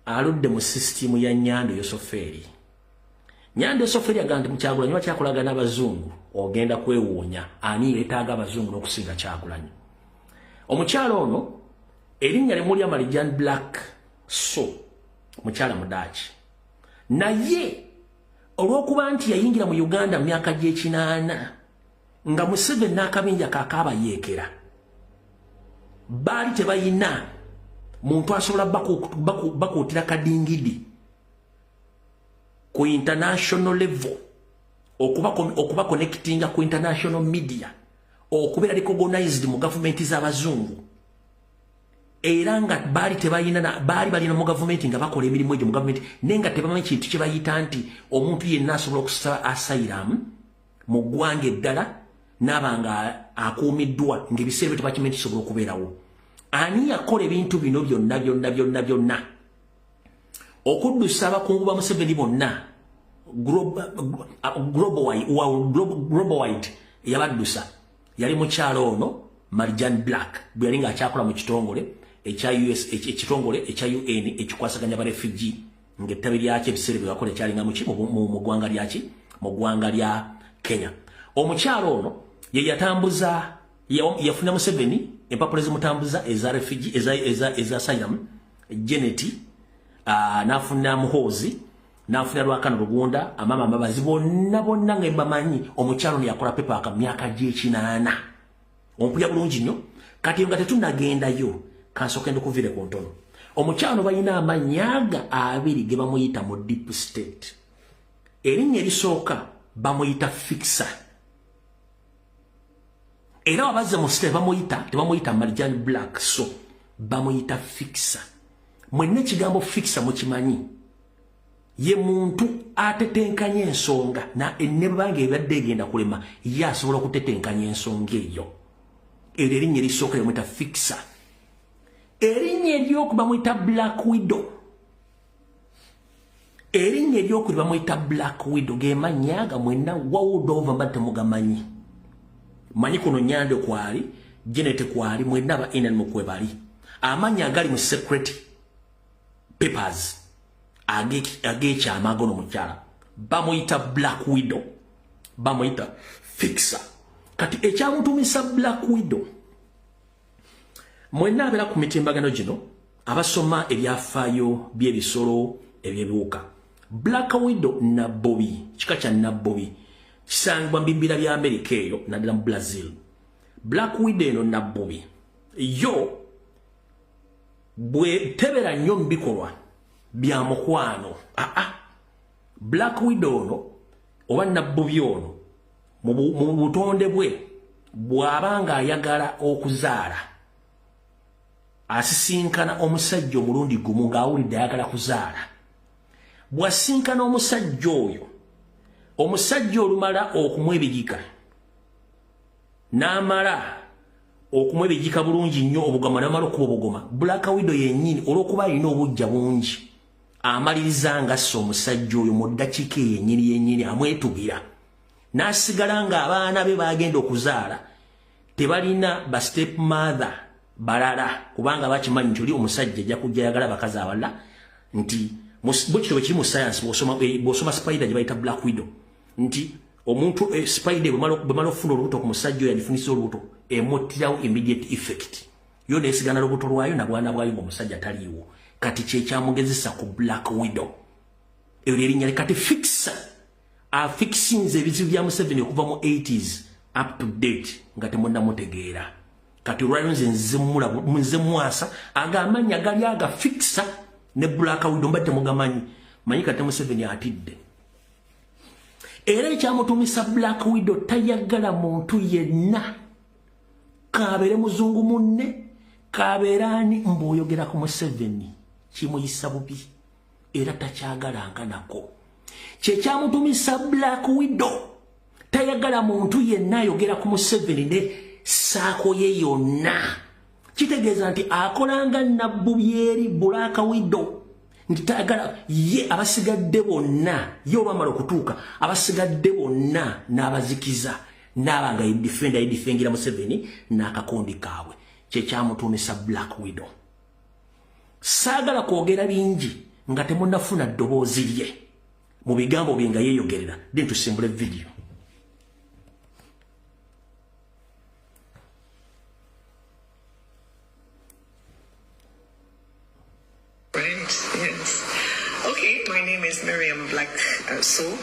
aludde mu sisitimu ya Nyando Yosoferi. Nyando Yosoferi agamba nti Kyagulanyi bakyakolaga n'abazungu ogenda kwewuunya ani yeetaaga abazungu n'okusinga Kyagulanyi. Omukyalo ono erinnya limulya Mirijani Black so mukyala mudaaki naye olw'okuba nti yayingira mu Uganda mu myaka gy'ekinaana nga Museveni n'akabinja kaakaaba yeekera baali tebayina muntu asobola bakuutira kadingidi ku international level okuba connectinga ku international media okubeera recognized mu gavumenti z'abazungu era nga baali tebayina baali balina mu gavumenti nga bakola emirimu egyo mu gavumenti naye nga tebamanyi kintu kye bayita nti omuntu yenna asobola okusaba asylum mu ggwanga eddala n'aba nga akuumiddwa ng'ebiseera byo tebakimanyi kisobola okubeerawo. Ani yakola ebintu bino byonna okuddusa abakungu ba Museveni bonna global wide yabaddusa yali mukyalo ono Mirijani Black bwe yali ng'akyakola mu kitongole ekya US ekitongole ekya UN ekikwasaganya abarefugee ng'ettabi lyakyo ebiseera bye bakola ekyalinga mu ggwanga lyaki mu ggwanga lya Kenya. Omukyalo ono ye yatambuza yafuna Museveni empapula ezimutambuza eza refugee eza asylum Geneti n'afuna Muhoozi n'afuna Lwakana Lugunda amama amabazi bonna nga bamanyi omukyalo ono yakola pepa myaka gy'ekinaana. Ompulya bulungi nnyo kati nga tetunnagendayo kansooke ndikuvire ku ntono. Omukyalo balina amannya abiri ge bamuyita mu deep state. Erinnya erisooka bamuyita Fixer. Era wabazze mu state tebamuyita Mirijani Black so bamuyita Fixer. Mwenna ekigambo Fixer mukimanyi ye muntu atetenkanya ensonga ne banga ebadde egenda kulema ye asobola okutetenkanya ensonga eyo. Eryo erinnya erisooka lyamuyita Fixer. Erinnya eryokuba bamuyita Black Widow. Erinnya eryokuli bamuyita Black Widow ge mannya ga mwenna wawudova mbadde temugamanyi. Manyi kuno Nyando kwali Geneti kwali mwenna ba ina mukwe bali amanya agali mu secret papers agecha amagono mukyala bamuyita Black Widow bamuyita Fixer. Kati ekyamutumisa Black Widow mwenna abera ku mitimbagano gino abasoma ebyafaayo by'ebisolo ebyebiwuka. Black Widow Nabbobi kika kya Nabbobi kisangibwa mu bibira bya Amerika eyo naddala mu Brazil. Black Widow eno Nabbobi yo bwe tebera nnyo mu bikolwa bya mukwano. Black Widow ono oba Nabbobi ono mu butonde bwe bw'aba nga ayagala okuzaala asisinkana omusajja omulundi gumu ng'awulidde ayagala kuzaala. Bw'asinkana omusajja oyo omusajja olumala okumwebigika n'amala okumwebigika bulungi nnyo obugoma n'amala okuba obugoma Black Widow yennyini olw'okuba alina obujja bungi amaliriza ng'assa omusajja oyo mu ddakiika yennyini amwetugira n'asigala ng'abaana be bagenda okuzaala tebalina ba step mother balala kubanga bakimanyi nti oli omusajja ajja kujja yagala bakazi abalala nti bwekityo bwe kiri mu science bw'osoma spider gye bayita Black Widow nti omuntu spider bwe mala okufuna olubuto ku musajja oyo alifunisa olubuto emuttirawo immediate effect yo neesigana olubuto lwayo nabwana bwayo ng'omusajja taliiwo. Kati kyekyamugezesa ku Black Widow eyo lyerinnya kati Fixer afikisinze ebizibu bya Museveni okuva mu 80s up to date nga temunnamutegeera. Kati olwaliro nze mwasa ag'amannya gali aga Fixer ne Black Widow mbadde mugamanyi manyi kati Museveni atidde. Era ekyamutumisa Black Widow tayagala muntu yenna kabeere muzungu munne kabeere ani mb'oyogera ku Museveni kimuyisa bubi era takyagalanga nako. Kyekyamutumisa Black Widow tayagala muntu yenna ayogera ku Museveni ne saako ye yonna. Kitegeeza nti akolanga Nabbobi eri Black Widow Ntitagala ye abasigadde bonna ye obamala okutuuka abasigadde bonna n'abazikiza n'abanga yidifengira Museveni n'akakondi kaabwe kyekyamutuumisa Black Widow. Saagala kwogera bingi nga temunnafuna ddoboozi lye mu bigambo bye nga yeeyogerera then tusimbule video. Right, yes. Okay, my name is Miriam Black Soul.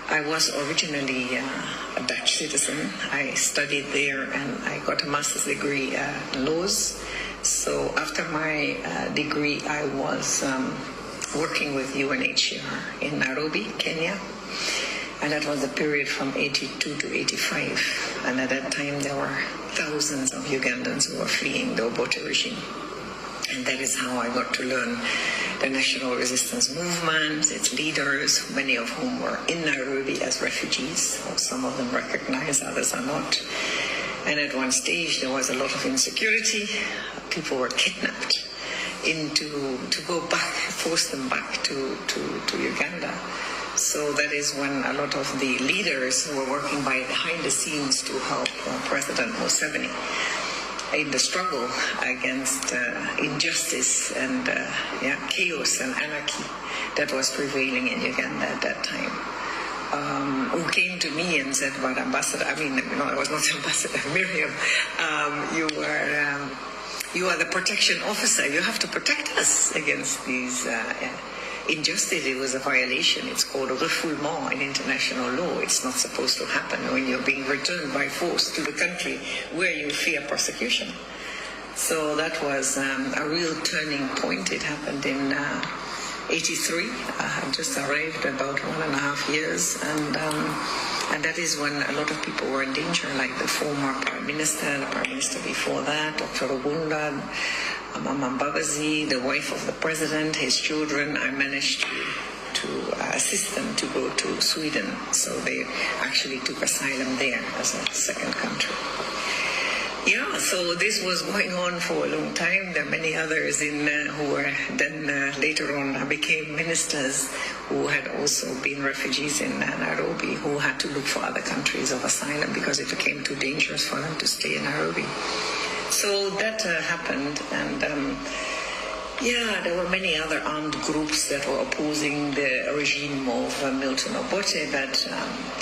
I was originally a Dutch citizen. I studied there and I got a master's degree in laws. So after my degree, I was working with UNHCR in Nairobi, Kenya. And that was the period from 82 to 85. And at that time, there were thousands of Ugandans who were fleeing the Obote regime. And that is how I got to learn the National Resistance Movement, its leaders, many of whom were in Nairobi as refugees. Some of them recognized, others are not. And at one stage, there was a lot of insecurity. People were kidnapped to go back, force them back to Uganda. So that is when a lot of the leaders who were working behind the scenes to help President Museveni in the struggle against injustice and chaos and anarchy that was prevailing in Uganda at that time, who came to me and said, "But Ambassador, I was not Ambassador Miriam, you are the protection officer. You have to protect us against these injustice." It was a violation. It's called a refoulement in international law. It's not supposed to happen when you're being returned by force to the country where you fear persecution. So that was a real turning point. It happened in 83. I had just arrived about 1.5 years, and that is when a lot of people were in danger, like the former Prime Minister, the Prime Minister before that, Dr. Rugunda, Mama Mbabazi, the wife of the president, his children. I managed to assist them to go to Sweden. So they actually took asylum there as a second country. Yeah, so this was going on for a long time. There are many others who were then later on became ministers who had also been refugees in Nairobi, who had to look for other countries of asylum because it became too dangerous for them to stay in Nairobi. So that happened, and there were many other armed groups that were opposing the regime of Milton Obote, but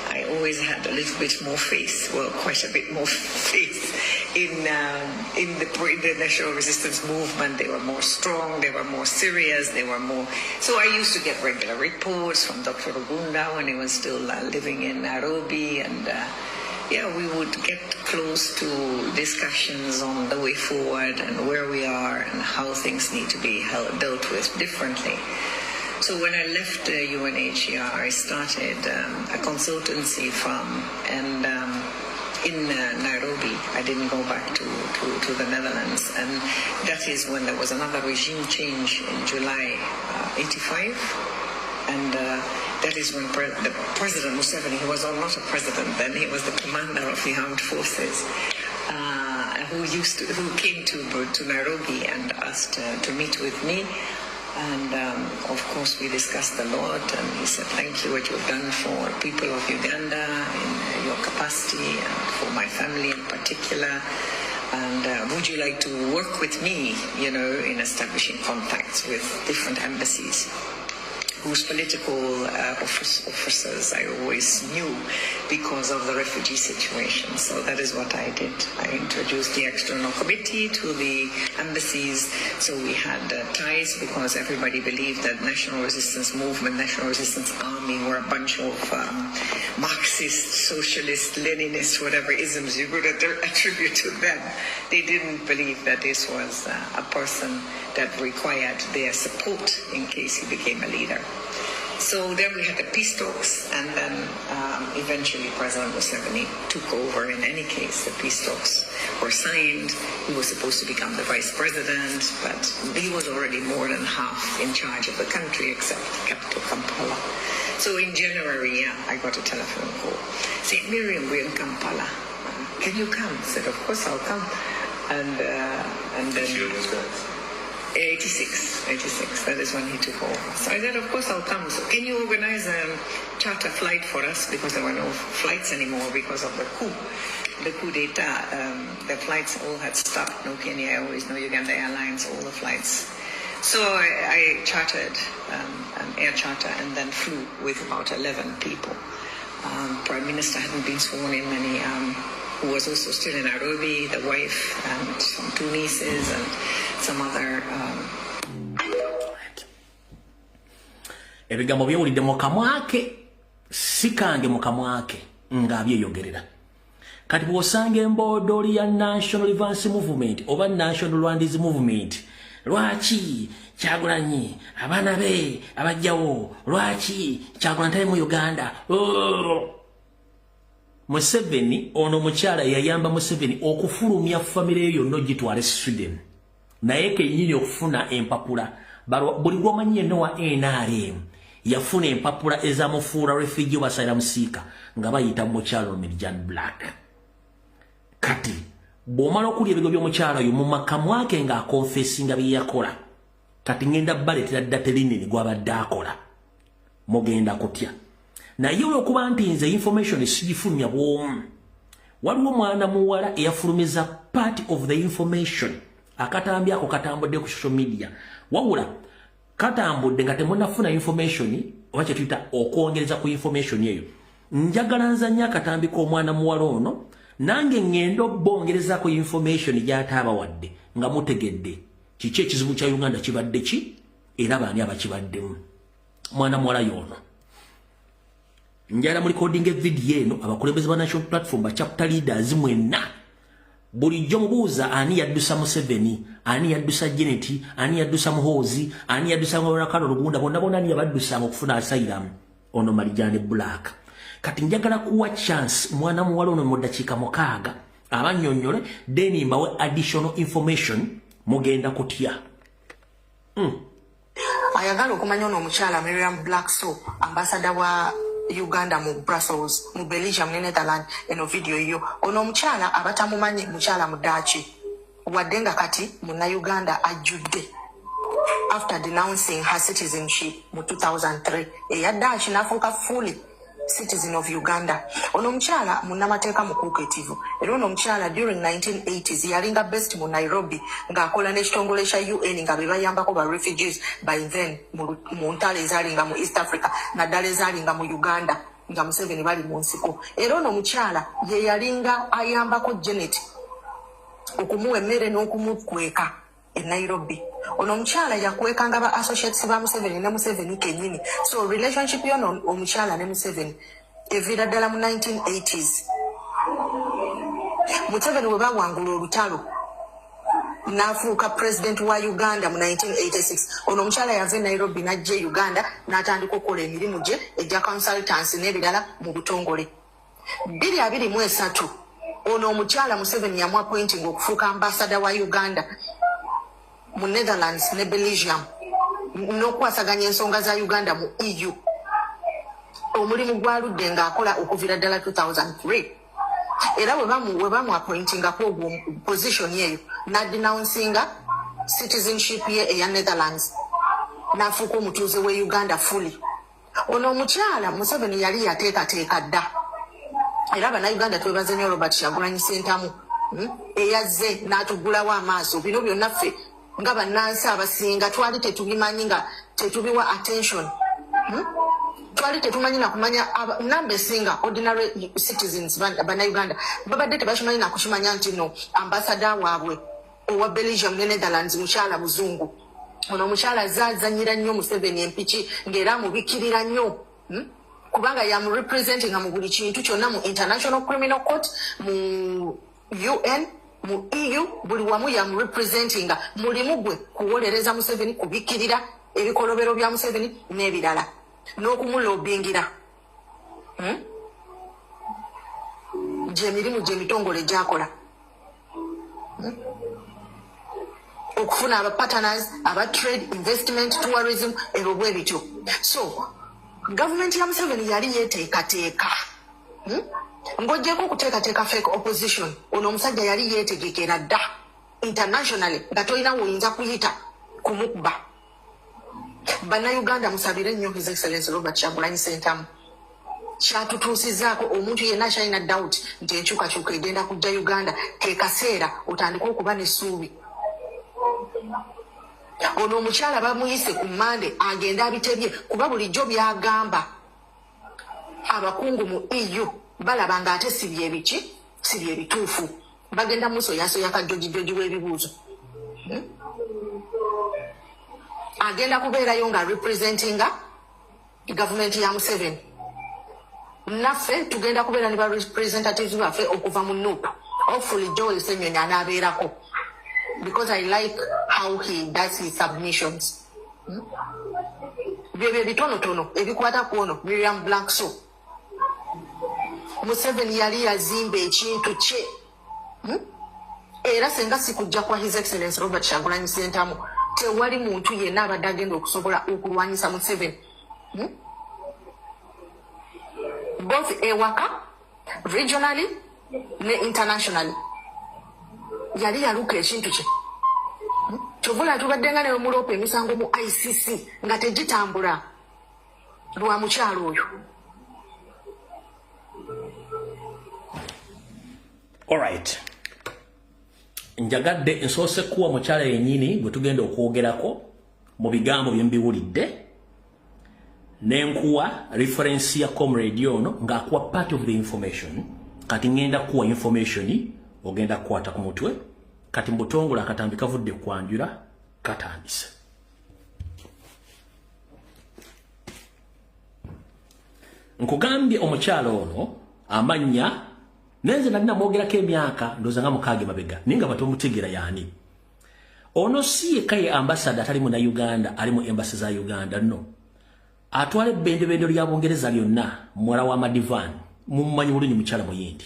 I always had a little bit more faith, quite a bit more faith in the National Resistance Movement. They were more strong, they were more serious, they were more... So I used to get regular reports from Dr. Rugunda when he was still living in Nairobi, and we would get close to discussions on the way forward and where we are and how things need to be dealt with differently. So when I left UNHCR, I started a consultancy firm, and in Nairobi. I didn't go back to the Netherlands, and that is when there was another regime change in July 85, and that is when the President Museveni, he was not a president then, he was the commander of the armed forces, who came to Nairobi and asked to meet with me. And of course we discussed a lot, and he said, thank you what you've done for people of Uganda in your capacity and for my family in particular. And would you like to work with me, in establishing contacts with different embassies whose political officers I always knew because of the refugee situation. So that is what I did. I introduced the external committee to the embassies. So we had ties because everybody believed that National Resistance Movement, National Resistance Army were a bunch of Marxist, socialist, Leninist, whatever isms you could attribute to them. They didn't believe that this was a person that required their support in case he became a leader. So then we had the peace talks, and then eventually President Museveni took over. In any case, the peace talks were signed. He was supposed to become the vice president, but he was already more than half in charge of the country except capital Kampala. So in January, I got a telephone call. Said, Miriam, we're in Kampala. Can you come? I said, of course I'll come. And then... 86. 86. That is when he took over. So I said, of course I'll come. So can you organize a charter flight for us? Because there were no flights anymore because of the coup d'etat. The flights all had stopped. No Kenya Airways, no Uganda Airlines, all the flights. So I chartered an air charter and then flew with about 11 people. Prime Minister hadn't been sworn in, many, who was also still in Nairobi, the wife and some 2 nieces and some other... Ebigambo byewulidde mu kamwa ke sikange mu kamwa ke ng'abyeyogerera. Kati bw'osanga emboodoli ya National Advance Movement oba National Rwandese Movement, lwaki Kyagulanyi abaana be abajjawo, lwaki Kyagulanyi tali mu Uganda? Museveni ono mukyala yayamba Museveni okufulumya famire yonna ogitwala Sweden, naye kennyini okufuna empapula. Buli gwomanyi yenna wa NRM yafuna empapula ezamufuula refugee basayira musiika nga bayita mukyala Mirjan Black. Kati bw'omala okulya ebigo by'omukyala oyo mu makamu ake ng'akonfesinga bye yakola, kati ngenda bbaletera ddata erinene gw'abadde akola, mugenda kutya. Naye olw'okuba nti nze information sigifulumya bw'omu, waliwo mwana muwala eyafulumiza part of the information. Akatambi ako katambudde ku social media, wawula katambudde nga temunnafuna information oba kye tuyita okwongereza ku information eyo. Njagala nzanya akatambi k'omwana muwala ono, nange ngenda obbongereza ku information gy'ataabawadde nga mutegedde kiki ekizibu kya Uganda kibadde ki era baani abakibaddemu. Mwana muwala yono njala mu recording video eno abakulembeze ba National Platform ba chapter leaders mwenna bulijjo mubuuza ani yaddusa Museveni, ani yaddusa Janet, ani yaddusa Muhoozi, ani yaddusa Ngabonakano Lugunda, bonna ani yabaddusa okufuna asylum ono Marijane Black. Kati njagala kuwa chance mwana muwala ono mu dakiika 6 abannyonnyole then mbawe additional information mugenda kutya. Ayagala okumanya ono omukyala Miriam Black Soap, ambassador wa Uganda mu Brussels, mu Belgium ne Netherlands. Eno video yo ono omukyala abatamumanyi mukyala mudachi wadde nga kati muna Uganda ajjudde after denouncing her citizenship mu 2003. Eyadachi nafuuka fully citizen of Uganda. Ono omukyala munnamateeka mukuuketivu era ono omukyala during 1980s yalinga best mu Nairobi ng'akola n'ekitongole kya UN nga be bayambako ba refugees by then mu ntalo ezaalinga mu East Africa naddala ezaalinga mu Uganda nga Museveni bali mu nsiko. Era ono omukyala ye yalinga ayambako Janet okumuwa emmere n'okumukweka e Nairobi. Ono omukyala yakwekanga ba associates ba Museveni ne Museveni kennyini. So relationship yono omukyala ne Museveni evira ddala mu 1980s. Museveni bwe bawangula olutalo n'afuuka president wa Uganda mu 1986. Ono omukyala yava e Nairobi n'ajja Uganda n'atandika okukola emirimu gye egya consultancy n'ebirala mu butongole. 2023 ono omukyala Museveni yamu appointing okufuuka ambassador wa Uganda mu Netherlands ne Belgium n'okwasaganya ensonga za Uganda mu EU. Omulimu gwaludde ng'akola okuvira ddala 2003. Era we bamu appointinga ku position yeyo n'adenouncinga citizenship ye eya Netherlands n'afuuka omutuuze we Uganda fully. Ono omukyala Museveni yali yateekateeka dda era bannayuganda twebaze nnyo Robert Kyagulanyi Ssentamu eyazze n'atugulawo amaaso. Bino byonna ffe nga bannansi abasinga twali tetubimanyi nga tetubiwa attention. Twali tetumanyi na kumanya nambe singa ordinary citizens bannayuganda babadde tebakimanyi na kukimanya nti no ambassador waabwe owa Belgium ne Netherlands mukyala muzungu. Ono omukyala azazanyira nnyo Museveni empiki ng'era amubikirira nnyo kubanga yamurepresentinga mu buli kintu kyonna mu International Criminal Court, mu UN, mu EU, buli wamu yamurepresentinga. Mulimu gwe kuwolereza Museveni, kubikirira ebikolobero bya Museveni n'ebirala n'okumulobingira gye mirimu gye mitongole gyakola okufuna aba partners aba trade, investment, tourism ebyo bwe bityo. So government ya Museveni yali yeteekateeka ng'ogyeko okuteekateeka fake opposition. Ono omusajja yali yeetegekera dda internationally nga tolina woyinza kuyita kumukuba Bannayuganda musabire nnyo His Excellency Robert Kyagulanyi Ssentamu. Kyatutuusizaako omuntu yenna kyalina doubt nti enkyukakyuka egenda kujja Uganda ke kaseera otandika okuba n'essuubi. Ono omukyala bamuyise ku Mande agenda abitebye kuba bulijjo byagamba abakungu mu EU balaba ng'ate si byebiki si byebituufu bagenda musoyasoya kajjogijogi w'ebibuuzo. Agenda kubeerayo nga representinga government ya Museveni. Naffe tugenda kubeera ne ba representatives baffe okuva mu NUP. Hopefully Joel Ssenyonyi anaabeerako because I like how he does his submissions. Bye bitonotono ebikwata ku ono Miriam Blackso. Museveni yali yazimba ekintu kye. Era senga sikujja kwa His Excellency Robert Kyagulanyi Ssentamu tewali muntu yenna abadde agenda okusobola okulwanyisa Museveni. Both ewaka, regionally, ne internationally. Yali yaluka ekintu kye. Kyovula tubadde nga ne omulopa emisango mu ICC nga tegitambula lwa mukyalo oyo. Alright. Njagadde nsoose kuwa mukyala yennyini bwe tugenda okwogerako mu bigambo bye mbiwulidde. Nenkuwa reference ya comrade ono ng'akuwa part of the information. Kati ngenda kuwa information ogenda kukwata ku mutwe. Kati mbutongole akatambi kavudde kwanjula katandise. Nkugambye omukyala ono amanya nenze nalina mwogerako emyaka ndooza nga mukaaga mabega naye nga batomutegeera yaani. Ono si yekka ye ambassador atali mu na Uganda ali mu embassy za Uganda no. Atwale bendebendo lya Bungereza lyonna mwala wa Madivan mummanyi bulungi mukyala muyindi.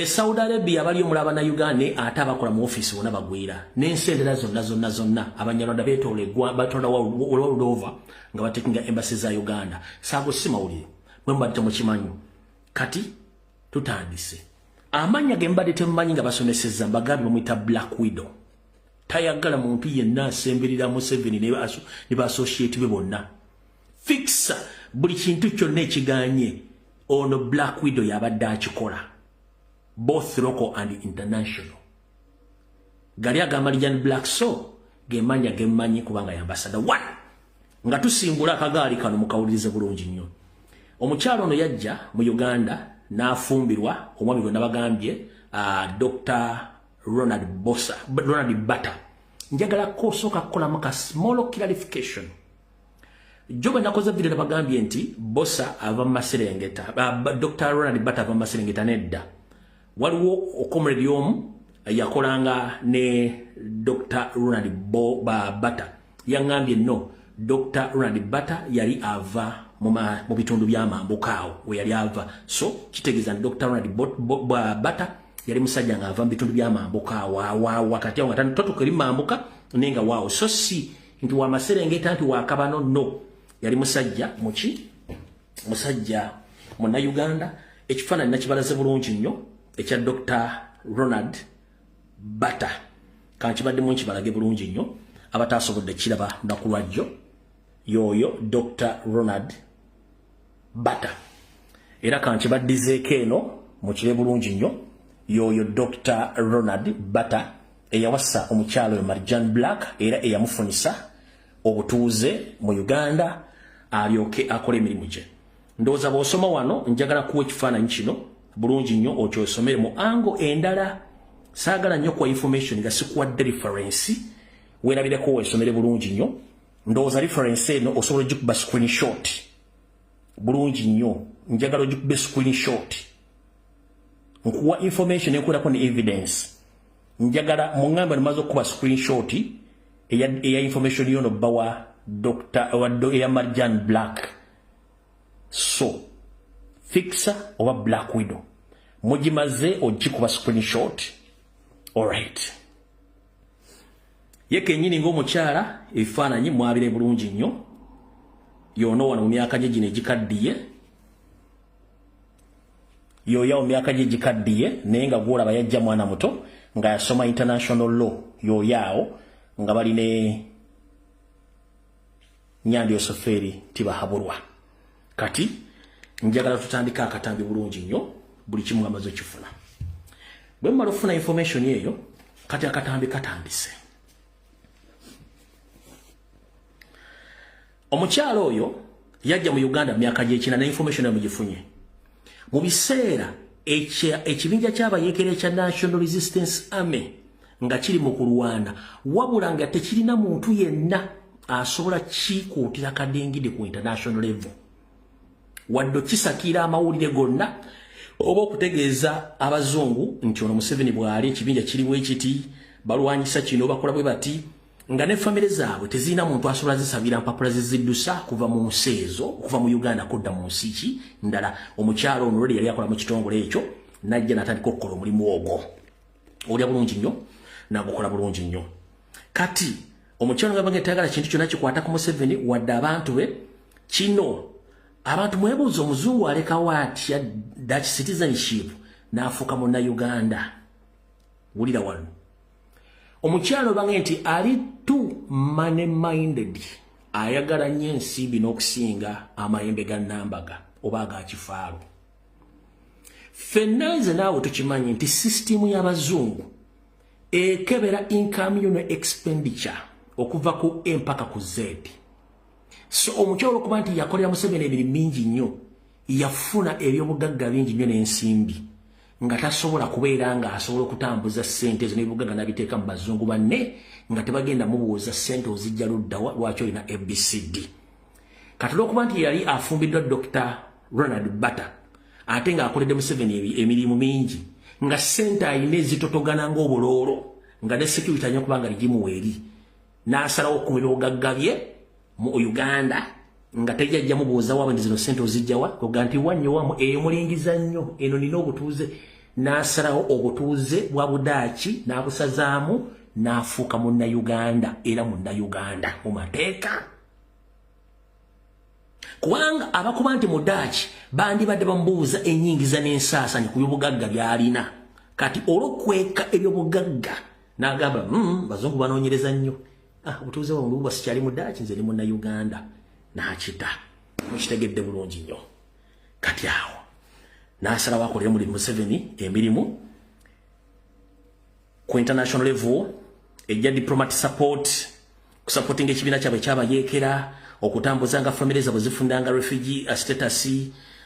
Saudi Arabia bali omulaba na Uganda ate abakola mu office wona bagwira n'ensendera zonna Abanyarwanda beetolegwa batonda wa over nga batekinga embassy za Uganda saago si mawulire mwe mbadde mukimanyi. Kati tutandise amanya ge mbadde temumanyi nga basomesezza mbagambye bamuyita Black Widow. Tayagala muntu yenna asemberera Museveni ne ba associate be bonna. Fixa buli kintu kyonna ekiganye ono Black Widow yabadde akikola both local and international. Gali agamba Jan Black so gemanyi kubanga yambasada one nga tusimbula akagaali kano mukawulirize bulungi nnyo. Omukyalo ono yajja mu Uganda n'afumbirwa omwami gwe nabagambye Dr. Ronald Bata. Njagala ko soka kola maka small clarification. Jobe nakoze video nabagambye nti Bosa ava Maserengeta. Dr. Ronald Bata ava Maserengeta nedda. Waliwo okomredi omu yakolanga ne Dr. Ronald Bata. Yangambye no Dr. Ronald Bata yali ava mu bitundu by'amambukaawo we yali ava. So kitegeza Dr. Ronald Bata yali musajja nga ava mu bitundu by'amambukaawo wakati awo nga totukeri mambuka nenga waawo. So si nti wa Maserengeta nti wa Kabano no. Yali musajja musajja muna Uganda. Ekifaananyi nakibalaze bulungi nnyo ekya Dr. Ronald Bata kankibadde mu nkibalage bulungi nnyo abatasobodde kiraba nakulwajjo yoyo Dr. Ronald Bata era kankibaddizeeko eno mu kire bulungi nnyo yoyo Dr. Ronald Bata eyawassa omukyalo Marjan Black era eyamufunisa obutuuze mu Uganda alyoke akole emirimu gye. Ndowooza bw'osoma wano njagala kuwa ekifaananyi kino bulungi nnyo okyosomere mu ango endala. Saagala nnyo kwa information nga sikuwadde reference weerabireko weesomere bulungi nnyo. Ndowooza reference eno osobola ogikuba screenshot bulungi nnyo. Njagala ogikube screenshot nkuwa information ekulako ne evidence. Njagala muŋŋamba nimaze okuba screenshot eya information yono bawa Dr. eya Marjan Black. So fixa oba Black Widow mugimaze ogikuba screenshot. Alright. Yeke nyini ng'omukyala ebifaananyi mwabire bulungi nnyo yono wano mu myaka gye gino egikaddiye yoyawo mu myaka gye egikaddiye naye nga gwolaba yajja mwana muto nga yasoma international law yoyaawo nga bali Nyandi Osoferi tibahabulwa. Kati njagala tutandika akatambi bulungi nnyo buli kimu amaze kifuna. Bwe mmala ofuna information eyo kati akatambi katandise. Omukyalo oyo yajja mu Uganda myaka gy'ekina na information yamugifunye. Mu biseera ekibinja ky'abayeekera ekya National Resistance Army nga kiri mu kulwana wabula nga tekirina muntu yenna asobola kikuutira kadengide ku international level. Wadde kisakira amawulire gonna oba okutegeeza abazungu nti ono Museveni bw'ali ekibinja kiriwo ekiti balwanyisa kino bakola bwe bati nga ne famire zaabwe tezirina muntu asobola zisabira mpapula ziziddusa kuva mu nsi ezo kuva mu Uganda kudda mu nsi ki ndala. Omukyalo ono yali akola mu kitongole ekyo najja natandika okukola omulimu ogwo. Olya bulungi nnyo nagukola bulungi nnyo. Kati omukyalo nga bange tayagala kintu kyonna kikwata ku Museveni wadde abantu be kino abantu mwebuuza omuzungu alekawo atya Dutch citizenship n'afuuka munna Uganda. Wulira wano omukyalo bange nti ali too money minded, ayagala nnyo ensimbi n'okusinga amayembe ga Nambaga oba aga Kifaalu. Ffenna nze naawe tukimanyi nti sisitimu y'abazungu ekebera income ne expenditure okuva ku empaka ku Z. So omukyalo okuba nti yakolera Museveni emirimu mingi nnyo yafuna ebyobugagga bingi nnyo n'ensimbi nga tasobola kubeera nga asobola okutambuza ssente ezo n'ebibugagga n'abiteeka mu bazungu banne nga tebagenda mubuuza ssente ozijja luddawa lwaki olina ABCD. Kati olw'okuba nti yali afumbiddwa Dr. Ronald Bata ate ng'akoledde Museveni emirimu mingi nga ssente ayina ezitotogana ng'obuloolo nga ne security alina okuba nga ligimuwa eri n'asalawo okumira obugagga bye mu Uganda nga tejjajja mubuuza wabwe ndi zino ssente ozijjawa oga nti wannyo wamu eyo mulingiza nnyo eno nina obutuuze n'asalawo obutuuze bwa Budaaki n'abusazaamu n'afuuka munna Uganda era munna Uganda mu mateeka. Kubanga abakuba nti Mudaaki bandibadde bamubuuza ennyingiza n'ensaasanyi ku byobugagga by'alina. Kati olw'okweka ebyobugagga n'agamba bazungu banoonyereza nnyo. Obutuuze bwa mulubu basikyali Mudaaki nze ndi munna Uganda n'akita. Mukitegedde bulungi nnyo. Kati awo n'asalawo akolere mulimu Museveni emirimu ku international level ejja diplomatic support kusupportinga ekibiina kyabwe ekyabayeekera okutambuza nga famire zaabwe zifundanga refugee status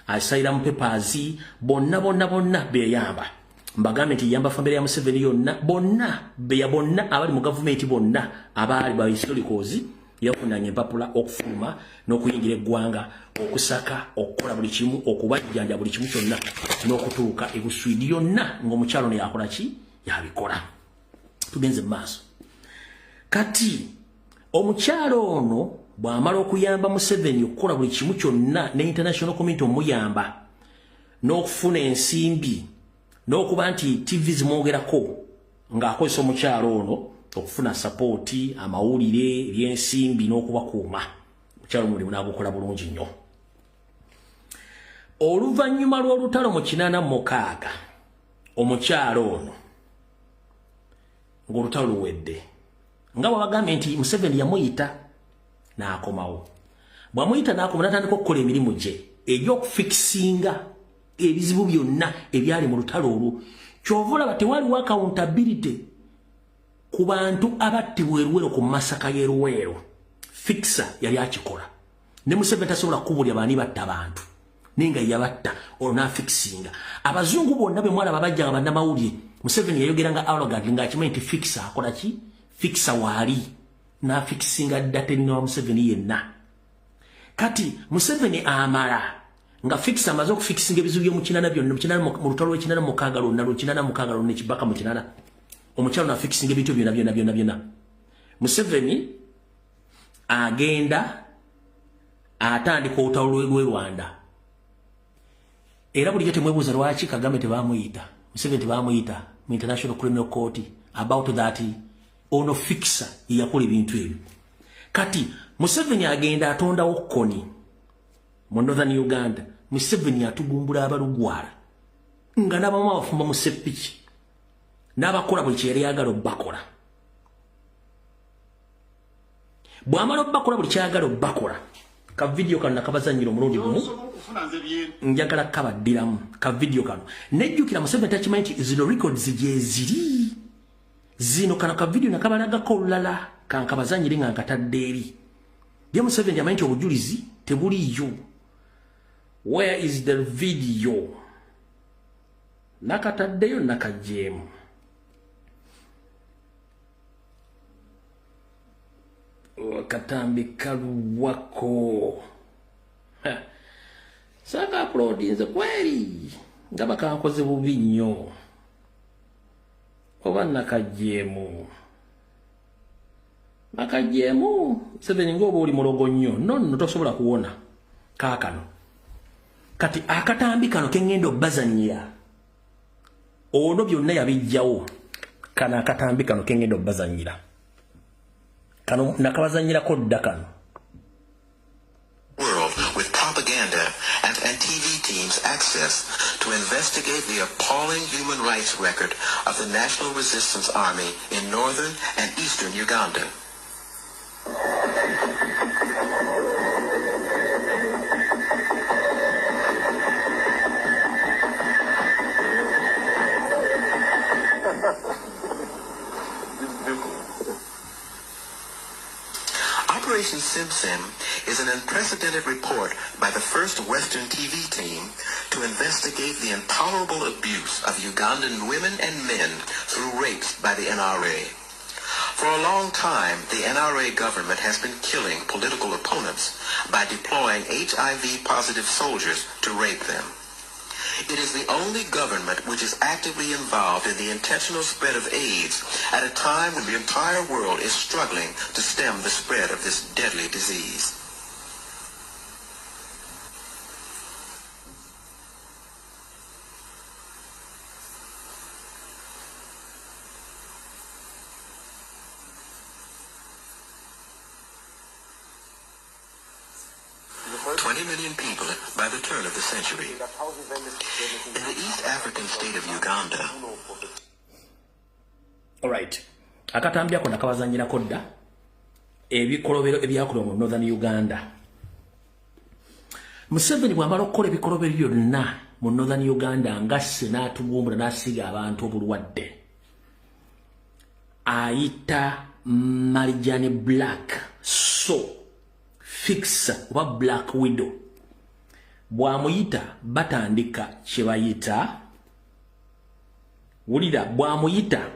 asylum papers bonna beyamba. Mbagambe nti yamba famire ya Museveni yonna bonna abali mu government bonna abali ba historicals yafunanye empapula okufuluma n'okuyingira eggwanga okusaka okukola buli kimu okubajjanja buli kimu kyonna n'okutuuka ebuswidi yonna ng'omukyalo ne yakola ki yabikola. Tugenze mu maaso. Kati omukyalo ono bw'amala okuyamba Museveni okukola buli kimu kyonna ne international community omuyamba n'okufuna ensimbi n'okuba nti TV zimwogerako ng'akozesa omukyalo ono okufuna sapoti amawulire ebyensimbi n'okubakuuma. Omukyalo mulimu n'agukola bulungi nnyo. Oluvannyuma lw'olutalo mu 86 omukyalo ono ng'olutalo luwedde nga bw'abagambye nti Museveni yamuyita n'akomawo. Bw'amuyita n'akoma n'atandika okukola emirimu gye egy'okufikisinga ebizibu byonna ebyali mu lutalo olwo. Kyova olaba tewaliwo accountability ku bantu abattibwa Luweero ku masaka y'e Luweero. Fixa yali akikola. Ne Museveni tasobola kubuulira baani batta abantu naye nga yabatta olwo n'afikisinga. Abazungu bonna be mwalaba bajja nga bannamawulire Museveni yayogeranga arrogant ng'akimanyi nti Fixa akola ki? Fixa waali n'afikisinga dda terina wa Museveni yenna. Kati Museveni amala nga Fixa amaze okufikisinga ebizibu by'omukinana byonna mu lutalo lw'ekinana mukaaga lwonna lw'ekinana mukaaga lwonna ekibaka mu kinana omukyalo n'afikisinga ebintu byonna. Museveni agenda atandika olutalo lw'e Rwanda era bulijjo temwebuuza lwaki Kagame tebamuyita Museveni tebamuyita mu International Criminal Court about that ono Fixa yakola ebintu ebyo. Kati Museveni agenda atondawo Koni mu Northern Uganda. Museveni atugumbula abalugwala nga n'abamu abafumba mu seppiki n'abakola buli kye yali ayagala obbakola. bwamala bakola buli kyagala bakola ka video kano nakabazanyiro mulundi gumu njagala kabaddiramu ka video kano nejjukira Museveni attachment zino records je ziri zino kana ka video nakabalaga ko lala kankabazanyire nga nkatadde eri bya Museveni amanyi obujulizi tebuliyo. Where is the video? Nakataddeyo nakajemu. Katambi kaluwako. Saka upload nze kweli. Ngaba kankoze bubi nnyo. Oba nakajemu. Nakajemu. Museveni ngoba oli mulogo nnyo. No tosobola kuwona. Kaakano. Kati akatambi kano kengendo bazanyira. Ono byonna yabijjawo. Kana akatambi kano kengendo bazanyira. Kano nakabazanyira ko dda kano. World with propaganda and TV teams access to investigate the appalling human rights record of the National Resistance Army in northern and eastern Uganda. Operation Sim is an unprecedented report by the first Western TV team to investigate the intolerable abuse of Ugandan women and men through rapes by the NRA. For a long time, the NRA government has been killing political opponents by deploying HIV-positive soldiers to rape them. It is the only government which is actively involved in the intentional spread of AIDS at a time when the entire world is struggling to stem the spread of this deadly disease. People by the turn of the century. In the East African state of Uganda. All right. Akatambi ako nakabazanyira kodda ebikolobero ebyakola mu Northern Uganda. Museveni bwamala okukola ebikolobero byonna mu Northern Uganda nga Senate gumbula n'asiga abantu obulwadde. Ayita Marijani Black Fixer oba Black Widow. Bwamuyita batandika kyebayita wulira bwamuyita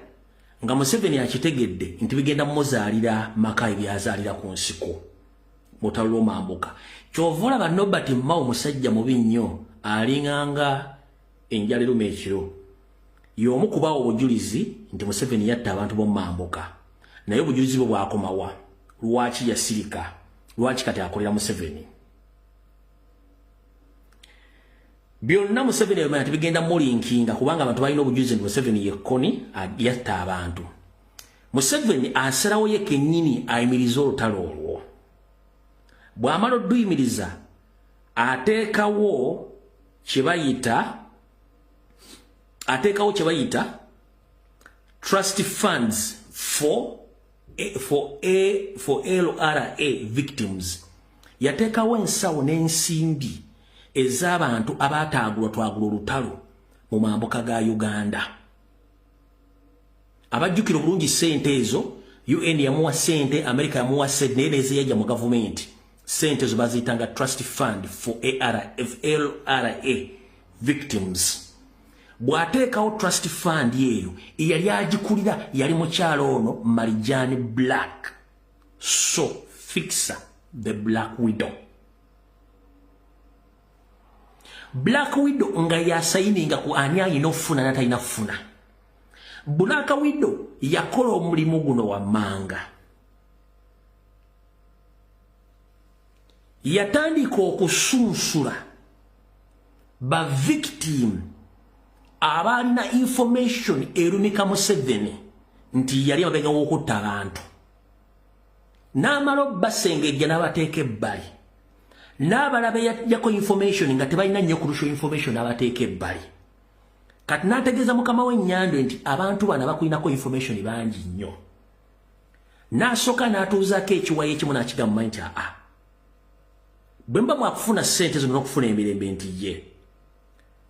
nga Museveni akitegedde nti bigenda muzaalira maka ebyazaalira ku nsiko mutalo mambuka kyovola ba Nobert Mao musajja mubi nnyo alinganga enjalero mekiro y'omu kubawo obujulizi nti Museveni yatta abantu bomambuka naye obujulizi bwe bwakomawa lwaki yasirika lwaki kati akolera Museveni. Byonna Museveni yamanya ati bigenda mulinkinga kubanga abantu balina obujulizi nti Museveni yekkoni yatta abantu. Museveni asalawo ye kennyini ayimiriza olutalo olwo. Bw'amala odduyimiriza ateekawo kye bayita trust funds for LRA victims. Yateekawo ensawo n'ensimbi ez'abantu abaataagulwa twagula olutalo mu mambuka ga Uganda. Abajjukira obulungi ssente ezo UN yamuwa ssente, America yamuwa ssente naye nezeyajja mu gavumenti. Ssente ezo baziyitanga trust fund for LRA victims. Bw'ateekawo trust fund yeeyo eyali agikulira yali mukyalo ono Marijani Black Fixer the Black Widow. Black Widow nga yasayininga ku ani alina okufuna n'atalina kufuna. Black Widow yakola omulimu guno wammanga. Yatandika okusunsula ba victim abalina information erumika Museveni nti yali abega w'okutta abantu. N'amala obbasengejja n'abateeka ebbali. N'abalaba yako information nga tebalina nnyo kurusha information abateeka ebbali. Kati n'ategeeza mukama w'ennyando nti abantu bano bakulinako information bangi nnyo. N'asooka n'atuuzaako ekiwayi ekimu n'akigamba nti bwe mba mwakufuna ssente zino n'okufuna emirembe nti ye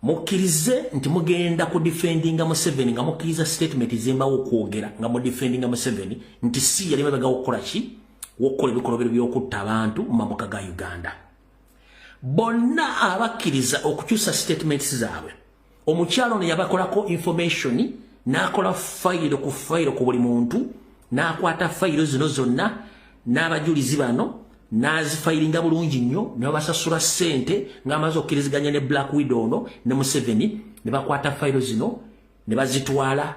mukkirize nti mugenda ku defendinga Museveni nga mukkiriza statement zembawo okwogera nga mu defendinga Museveni nti si yali mabega okukola ki w'okukola ebikolobero by'okutta abantu mu mambuka ga Uganda. Bonna abakkiriza okukyusa statements zaabwe omukyalo ono yabakolako information n'akola fayiro ku buli muntu n'akwata fayiro zino zonna n'abajulizi bano n'azifayiringa bulungi nnyo ne babasasula ssente ng'amaze okkiriziganya ne Black Widow ono ne Museveni ne bakwata fayiro zino ne bazitwala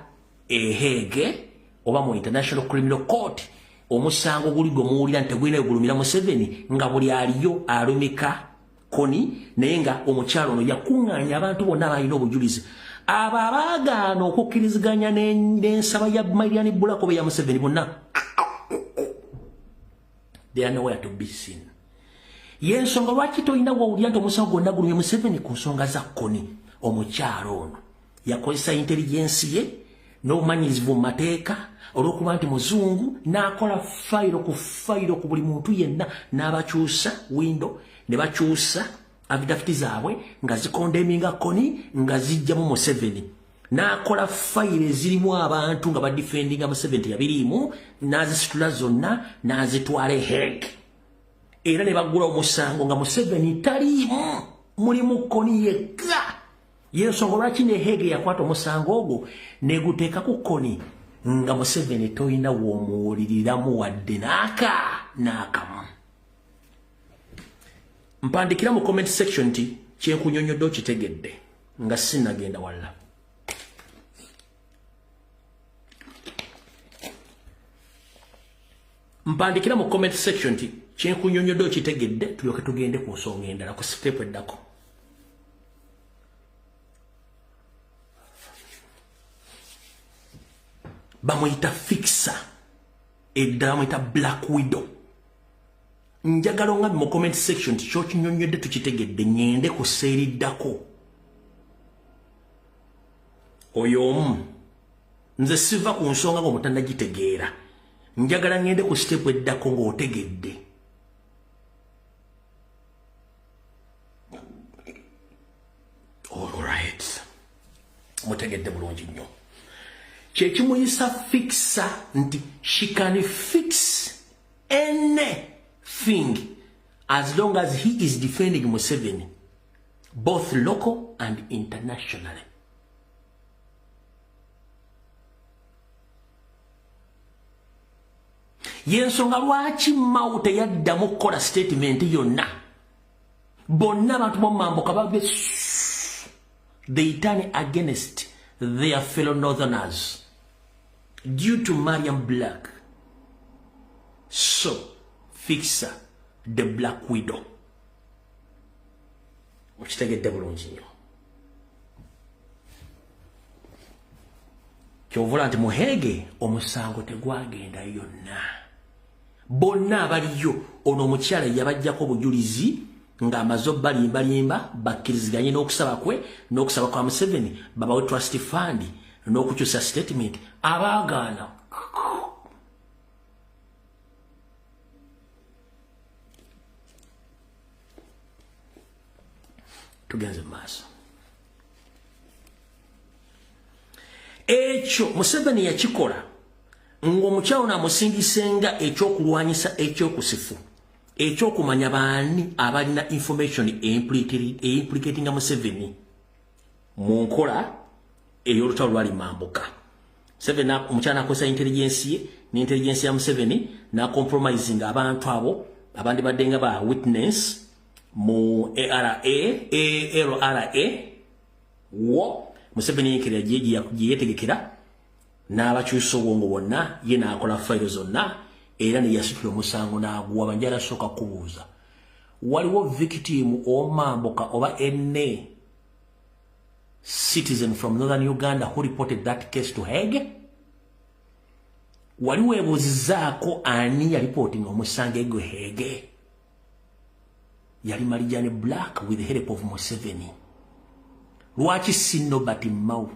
e Hague oba mu International Criminal Court. Omusango guli gwe muwulira nti tegulina gulumira Museveni nga buli aliyo alumika koni naye nga omukyalo ono yakuŋŋaanya abantu bonna abalina obujulizi abo abaagaana okukkiriziganya n'ensaba ya Marian Bulakobe ya Museveni bonna they are nowhere to be seen. Yensonga lwaki tolina wawulira nti omusango gwonna gulumye Museveni ku nsonga za koni. Omukyalo ono yakozesa intelligence ye n'obumanyirivu mu mateeka olw'okuba nti muzungu n'akola fayiro ku buli muntu yenna n'abakyusa windo ne bakyusa affidaviti zaabwe nga zikondeminga koni nga zijjamu Museveni. N'akola fayiro ezirimu abantu nga badifendinga Museveni yabiriimu n'azisitula zonna n'azitwala Hague. Era ne baggula omusango nga Museveni taliimu mulimu koni yekka. Yensonga lwaki ne Hague yakwata omusango ogwo neguteeka ku koni nga Museveni toyina w'omuwuliriramu wadde n'akamu. Mpandikira mu comment section nti kyenkunyonyodde okitegedde nga sinnagenda walla. Mpandikira mu comment section nti kyenkunyonyodde okitegedde tulyoke tugende ku nsonga endala ku step eddako. Bamuyita Fixer eddala bamuyita Black Widow. Njagala nga mu comment section nti kyokinyonyodde tukitegedde ngende ku seeriddako. Oyo omu nze siva ku nsonga nga omutannagitegeera. Njagala ngende ku step eddako ng'otegedde. Alright. Mutegedde bulungi nnyo. Kyekimuyisa Fixer nti she can fix anything as long as he is defending Museveni, both local and internationally. Yensonga lwaki Mao teyaddamu kukola statement yonna. Bonna abantu bomambuka babe they turn against their fellow northerners due to Mariam Black. So, Fixer the Black Widow. Okitegedde bulungi nnyo. Kyovula nti mu Hague omusango tegwagenda yonna. Bonna abaliyo ono omukyala yabajjako obujulizi ng'amaze obbalimbalimba bakkiriziganye n'okusaba kwe n'okusaba kwa Museveni babawe trust fund n'okukyusa statement abaagaana. Tugenze maaso. Ekyo Museveni yakikola ng'omukyalo n'amusingisenga ekyokulwanyisa ekyokusifu ekyokumanya baani abalina information implicating Museveni mu nkola ey'olutalo lwali mambuka. Museveni omukyala n'akozesa intelligence ye n'intelligence ya Museveni n'acompromising abantu abo abandi badde nga ba witness mu LRA wo Museveni yenkera gye yetegekera n'abakyusa obwongo bonna ye n'akola fayiro zonna era ne yasitula omusango n'aguwa banjala soka kubuuza waliwo victim omambuka oba enne citizen from northern Uganda who reported that case to Hague. Waliwo ebuuzizaako ani yalipotinga omusango egwe Hague. Yali Marian Black with the help of Museveni. Lwaki si Nobert Mao?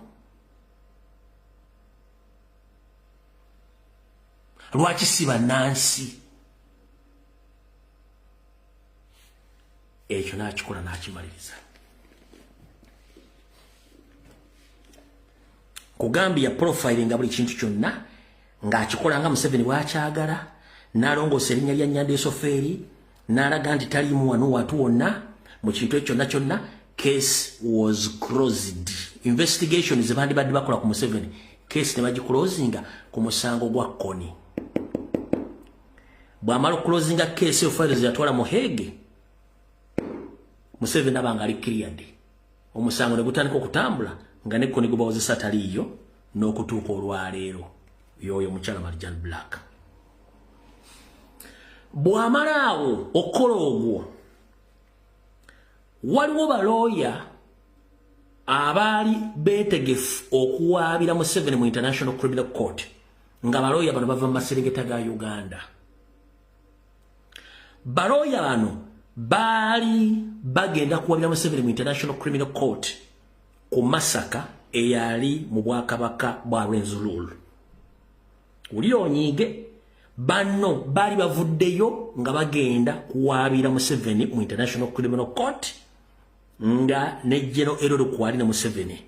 Lwaki siba Nansi? Ekyo n'akikola n'akimaliriza. Kugambia profiling buli kintu kyonna ng'akikola nga Museveni bw'akyagala, n'alongoosa erinnya lya Nyandeso Ferry, n'alaga nti taliimu wano watu wonna mu kintu ekyo kyonna. Case was closed. Investigation ze bandibadde bakola ku Museveni, case ne bagiclosinga ku musango gwa Koni. Bw'amala closinga case yo files yatwala mu Hague, Museveni abanga ali cleared. Omusango ne gutandika okutambula nga ne Koni gubawozesa taliyo n'okutuuka olwaleero yoyo mukyala Marjan Black. Bw'amalaawo okola ogwo, waliwo balooya abaali beetegefu okuwaabira Museveni mu International Criminal Court nga balooya bano bava mu maserengeta ga Uganda. Balooya bano baali bagenda kuwaabira Museveni mu International Criminal Court ku Masaka eyali mu Bwakabaka bwa Rwenzururu. Wulira onyiige, bano baali bavuddeyo nga bagenda kuwaabira Museveni mu International Criminal Court nga nejjeno eroro kwali na Museveni.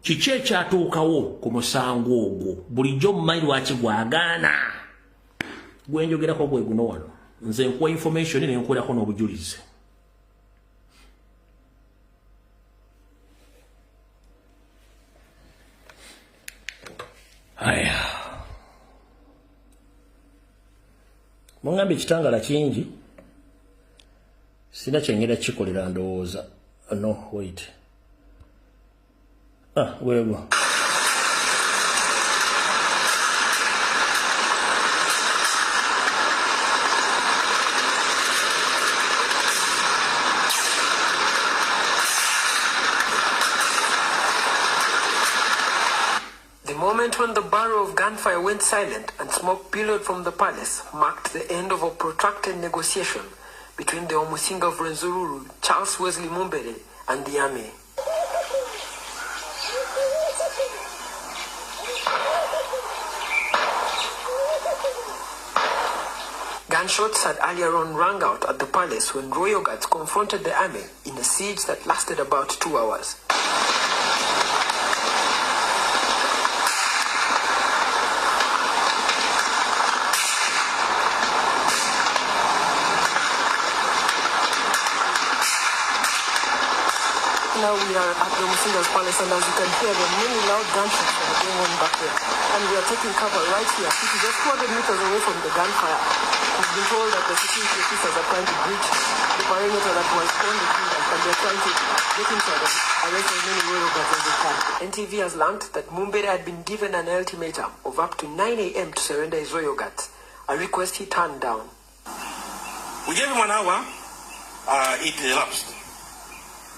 Kiki ekyatuukawo ku musango ogwo? Bulijjo mumanyi lwaki gwagaana? Gwenjogerako gwe guno wano. Nze nkuwa information ne nkuwerako n'obujulizi. Aya. Mungambi kitangala kingi. Sina kyengera kikolera ndowooza. No, wait. Wego. The moment when the barrel of gunfire went silent and smoke billowed from the palace marked the end of a protracted negotiation between the Omusinga of Rwenzururu, Charles Wesley Mumbere, and the army. Gunshots had earlier on rang out at the palace when royal guards confronted the army in a siege that lasted about 2 hours. Now we are at the Musinga's palace, and as you can hear, there are many loud gunshots that are going on back there. And we are taking cover right here. This is just 200 meters away from the gunfire. We've been told that the security officers are trying to breach the perimeter that was on the kingdom, and they're trying to get inside and arrest as many royal guards as they can. NTV has learned that Mumbere had been given an ultimatum of up to 9 a.m. to surrender his royal guards, a request he turned down. We gave him an hour, it elapsed.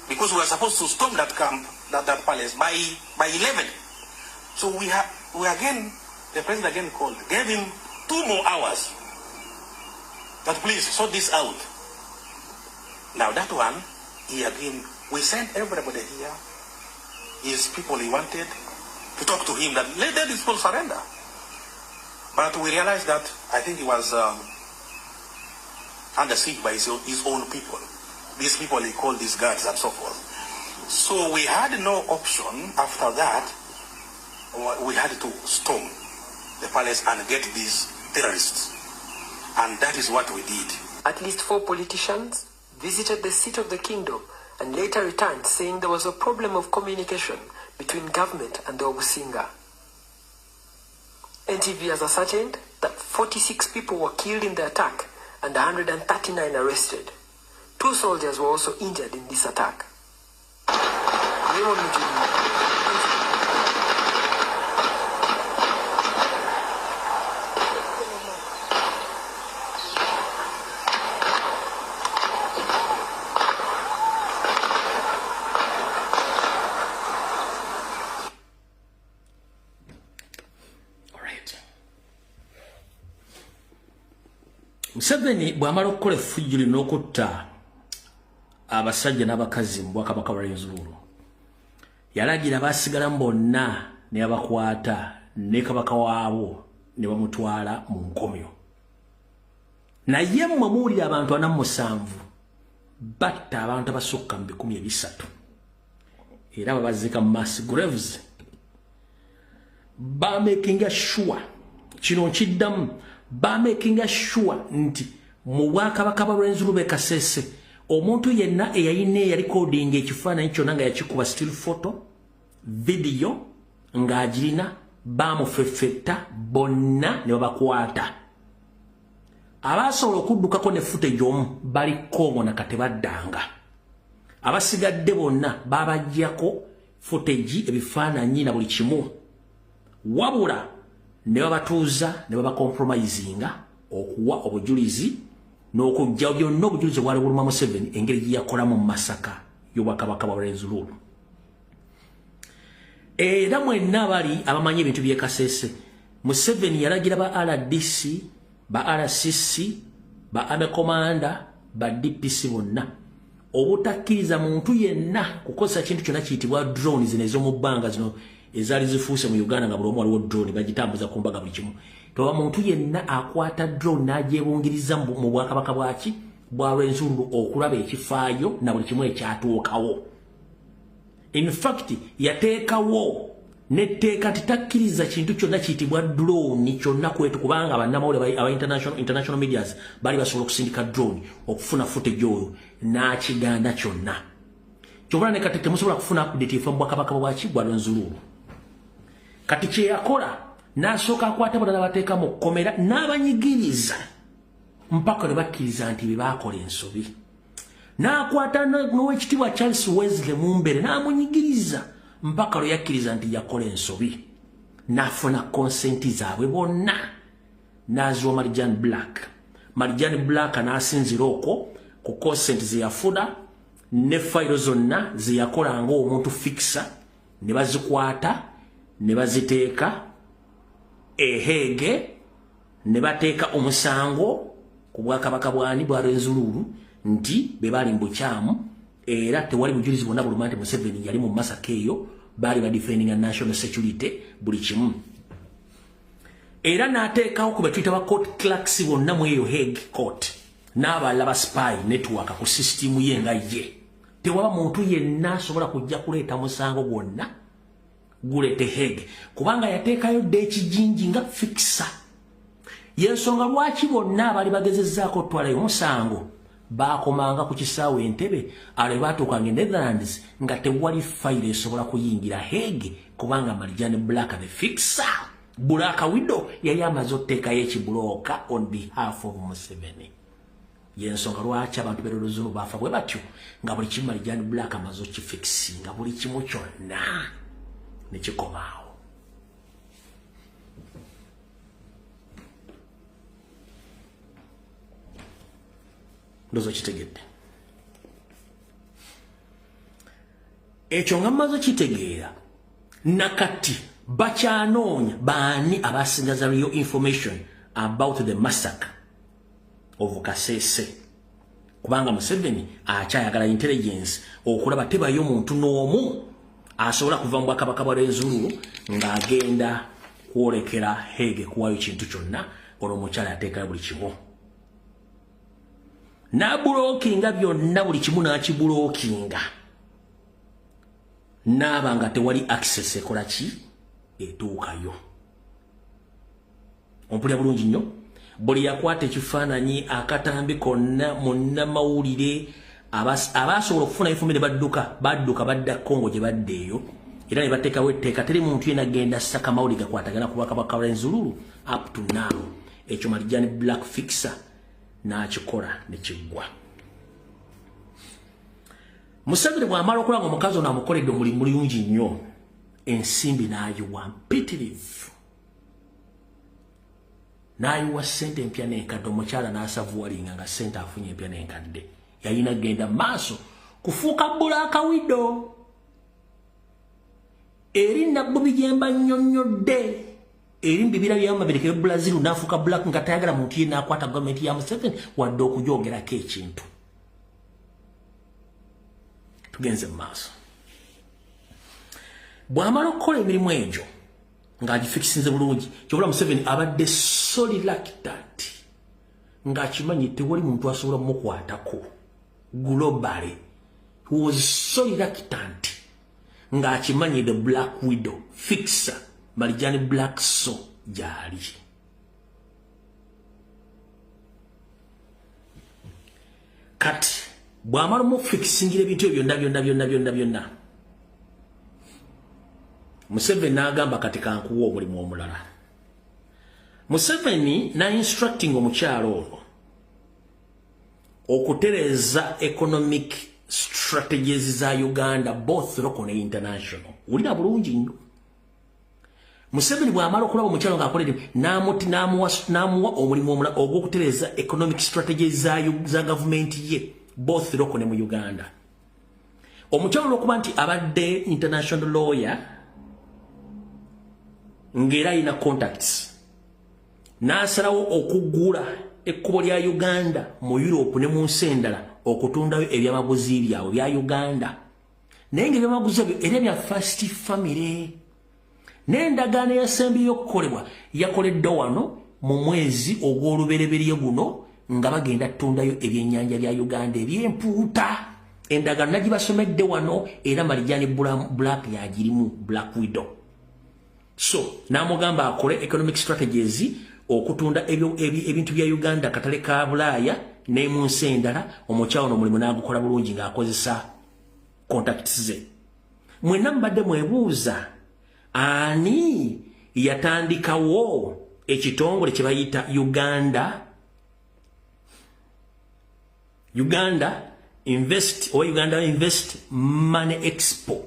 Because we were supposed to storm that camp, that palace by 11. So we again, the president again called, gave him 2 more hours. But please sort this out. Now that one, we sent everybody here, his people he wanted, to talk to him that let these people surrender. But we realized that I think he was under siege by his own people. These people he called these guards and so forth. So we had no option after that. We had to storm the palace and get these terrorists. And that is what we did. At least 4 politicians visited the seat of the kingdom and later returned saying there was a problem of communication between government and the Omusinga. NTV has ascertained that 46 people were killed in the attack and 139 arrested. 2 soldiers were also injured in this attack. Museveni bw'amala okukola effujjo lino okutta abasajja n'abakazi mu Bwakabaka bwa Rwenzururu, yalagira baasigalamu bonna ne abakwata ne kabaka waabo ne bamutwala mu nkomyo. Naye mmwe muwulira abantu 47 batta abantu abasukka mu 1300 era babazika mu mass graves. Ba making sure kino kiddamu ba making sure nti mu Bwakabaka bwa Rwenzururu Kasese omuntu yenna eyayina recording ekifaananyi kyonna nga yakikuba still photo video ng'agirina bamufeffetta bonna ne babakwata. Abasobola okuddukako ne footage omu baliko bona katebaddanga. Abasigadde bonna babajjako footage ebifaananyi na buli kimu. Wabula ne babatuuza ne babacompromisinga okuwa obujulizi n'okujja byonna obujulizi bwali buluma Museveni engeri gye yakolamu mu Masaka y'Obwakabaka bwa Rwenzururu. Era mwenna bali abamanyi ebintu by'e Kasese, Museveni yalagira ba RDC, ba RCC, ba Army Commander, ba DPC bonna obutakkiriza muntu yenna kukozesa kintu kyonna kiyitibwa drones ez'omu bbanga zino ezaali zifuuse mu Uganda nga buli omu waliwo drone bagitambuza ku mbaga buli kimu. Toba muntu yenna akwata drone n'agyebungiriza mu Bwakabaka bwaki bwa Rwenzururu okulaba ekifaayo na buli kimu ekyatuukawo. In fact, yateekawo netteeka titakkiriza kintu kyonna kiyitibwa drone kyonna kwetu kubanga bannamawulire aba international medias bali basobola okusindika drone okufuna footage oyo n'akiganda kyonna. Kyobula ne kati temusobola kufuna update efa mu Bwakabaka bwaki bwa Rwenzururu. Kati kye yakola n'asooka akwata bonna n'abateeka mu kkomera n'abanyigiriza mpaka ne bakkiriza nti be baakola ensobi. N'akwata n'owekitiibwa Charles Wesley Mumbere n'amunyigiriza mpaka lwe yakkiriza nti yakola ensobi. N'afuna konsenti zaabwe bonna n'aziwa Marijani Black. Marijani Black n'asinzira okwo ku konsenti ze yafuna ne fayiro zonna ze yakola ng'omuntu fikisa ne bazikwata ne baziteeka ehege ne bateeka omusango ku Bwakabaka bwani bwa Rwenzururu nti be bali mu bukyamu era tewali bujulizi bwonna buluma nti Museveni yali mu Masaka eyo bali ba defending national security buli kimu. Era n'ateekawo ku betuyita ba court clerks bonna mu eyo Hague court n'abalala ba spy network ku system ye nga ye. Tewaba muntu yenna asobola kujja kuleeta musango gwonna gulete Hague kubanga yateekayo dde ekijinji nga fikisa. Yensonga lwaki bonna abali bagezezzaako otwalayo musango baakomanga ku kisaawe Entebbe ale baatuukanga Netherlands nga tewali fayiro esobola kuyingira Hague kubanga Marijani Black the fixer Black Widow yali amaze otteekayo ekibulooka on behalf of Museveni. Yensonga lwaki abantu be Rwenzururu baafa bwe batyo nga buli kimu Marijani Black amaze okifikisinga buli kimu kyonna ne kikomaawo. Ndozo kitegedde. Ekyo nga mmaze kitegeera nakati bakyanoonya baani abasingaza real information about the massacre of Kasese kubanga Museveni akyayagala intelligence okulaba tebayo muntu n'omu asobola kuva mu Bwakabaka bwa Rwenzururu ng'agenda kwolekera Hague kuwayo kintu kyonna olw'omukyala ateekayo buli kimu. N'abulookinga byonna buli kimu n'akibulookinga n'aba nga tewali access ekola ki etuukayo. Ompulira bulungi nnyo buli yakwata ekifaananyi akatambi konna munnamawulire abasobola okufuna information badduka badda Congo gye baddeeyo era ne bateekawo etteeka teri muntu yenna agenda ssaka mawulire gakwatagana ku Bwakabaka bwa Rwenzururu up to now. Ekyo Marijani Black fixer n'akikola ne kiggwa. Museveni bw'amala okulaba nga omukazi ono amukoledde omulimu mulungi nnyo ensimbi n'ayiwa mpitirivu n'ayiwa ssente empya n'enkadde omukyala n'asavuwalinga nga ssente afunye empya n'enkadde yalina genda maaso kufuuka Black Widow. Eri Nabbubi gye mba nnyonnyodde eri mbibira by'amabirika Brazil n'afuuka Black nga tayagala muntu yenna akwata gavumenti ya Museveni wadde okujoogerako ekintu. Tugenze mu maaso. Bw'amala okukola emirimu egyo ng'agifikisinze bulungi kyobula Museveni abadde so reluctant ng'akimanyi tewali muntu asobola mukwatako globally. He was so reluctant ng'akimanyi the Black Widow fixer Marijani Black so gyali. Kati bw'amala mu fikisingira ebintu byonna Museveni n'agamba kati kankuwa omulimu omulala. Museveni na instructing omukyalo ono okutereza economic strategies za Uganda both local and international. Ulina bulungi nnyo. Museveni bw'amala okulaba omukyalo ng'akolere n'amuwa omulimu omulala ogw'okutereza economic strategies za government ye both local ne mu Uganda. Omukyalo okuba nti abadde international lawyer ngera ina contacts n'asalawo okugula ekkubo lya Uganda mu Europe ne mu nsi endala okutundayo ebyamaguzi byabwe bya Uganda naye ng'ebyamaguzi ebyo era bya First Family n'endagaano yasembi y'okukolebwa yakoledde wano mu mwezi ogw'olubereberye guno nga bagenda tundayo ebyennyanja bya Uganda eby'empuuta. Endagaano nagibasomedde wano era Marijani Black yagirimu Black Widow. So namugamba akole economic strategies okutunda ebintu bya Uganda katale ka Bulaaya ne mu nsi endala. Omukyalo n'omulimu n'agukola bulungi ng'akozesa contacts ze. Mwenna mbadde mwebuuza ani yatandikawo ekitongole kye bayita Uganda Invest Money Expo.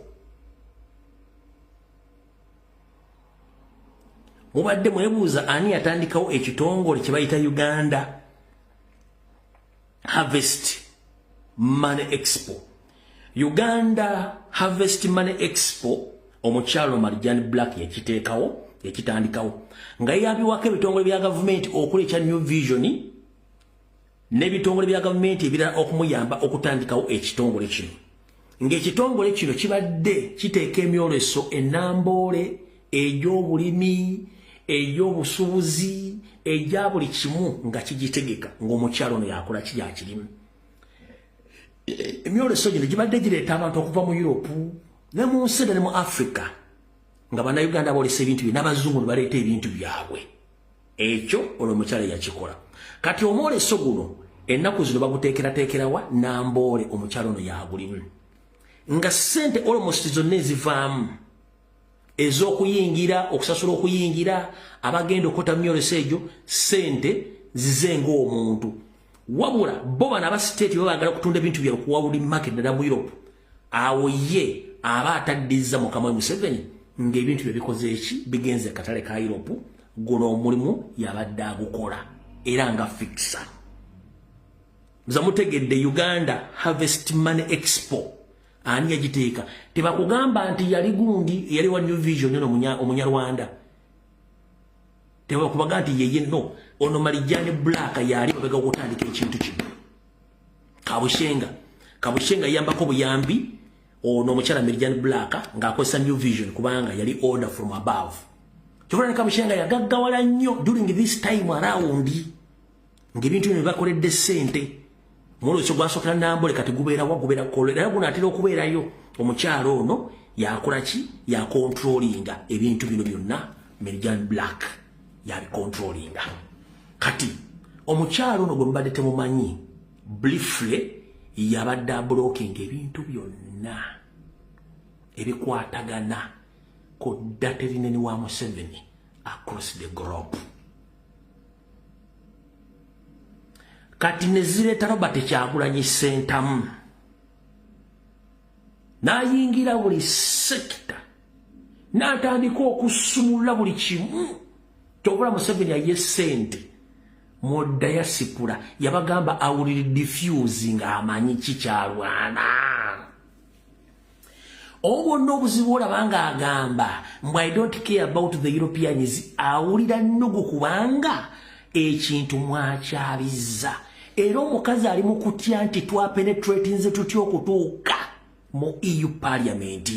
Mubadde mwebuuza ani yatandikawo ekitongole kye bayita Uganda Harvest Money Expo. Uganda Harvest Money Expo omukyalo Marijani Black yakitandikawo nga yabiwako ebitongole bya gavumenti okuli ekya New Vision n'ebitongole bya gavumenti ebirala okumuyamba okutandikawo ekitongole kino. Ng'ekitongole kino kibadde kiteeka emyoleso ennamboole egy'obulimi ey'obusuubuzi ejja buli kimu nga kigitegeka ng'omukyalo ono yakola kijakirimu. Emyoleso gino gibadde gireeta abantu okuva mu Europe ne mu nsi ne mu Africa nga bannayuganda boolesa ebintu bye n'abazungu ne baleeta ebintu byabwe. Ekyo olwo omukyalo yakikola. Kati omwoleso guno ennaku zino baguteekerateekerawa Namboole omukyalo ono yagulimu nga ssente almost zonna ezivaamu ez'okuyingira okusasula okuyingira abagenda okota myoleso egyo ssente zizenga omuntu wabula bo bano aba state baagala okutunda ebintu byabwe ku world market ddala mu Europe. Awo ye aba ataddiza mukama we Museveni ng'ebintu bye bikoze eki bigenze katale ka Europe guno omulimu yabadde agukola era nga fixa. Zamutegedde Uganda Harvest Money Expo ani yagiteeka tebakugamba nti yali gundi yali wa New Vision ono Omunyarwanda. Tebakubaga nti yeye no ono Marijani Black yali babega okutandika ekintu kino. Kabushenga yambako buyambi ono omukyala Marijani Black ng'akozesa New Vision kubanga yali order from above. Kyokora Kabushenga yagaggawala nnyo during this time around ng'ebintu bino bakoledde ssente. Mwoleso gwasokera Namboole kati gubeera kolera era guno atera okubeerayo. Omukyalo ono yakola ki yakontrolinga ebintu bino byonna Marijani Black yabikontrolinga. Kati omukyalo ono gwe mubadde temumanyi briefly yabadde ablocking ebintu byonna ebikwatagana ku data erinene wa Museveni across the globe. Kati nezireeta Robert Kyagulanyi Ssentamu n'ayingira buli sekita n'atandika okusumulula buli kimu. Kyokula Museveni aye ssente mu diaspora yabagamba awulira diffuse ng'amanyi kikyalwana. Obwonna obuzibu olaba ng'agamba mbu I don't care about the Europeans awulira nnugu kubanga ekintu mwakyabiza. Era omukazi ali mu kutya nti twapenetratinze tutya okutuuka mu EU Parliament.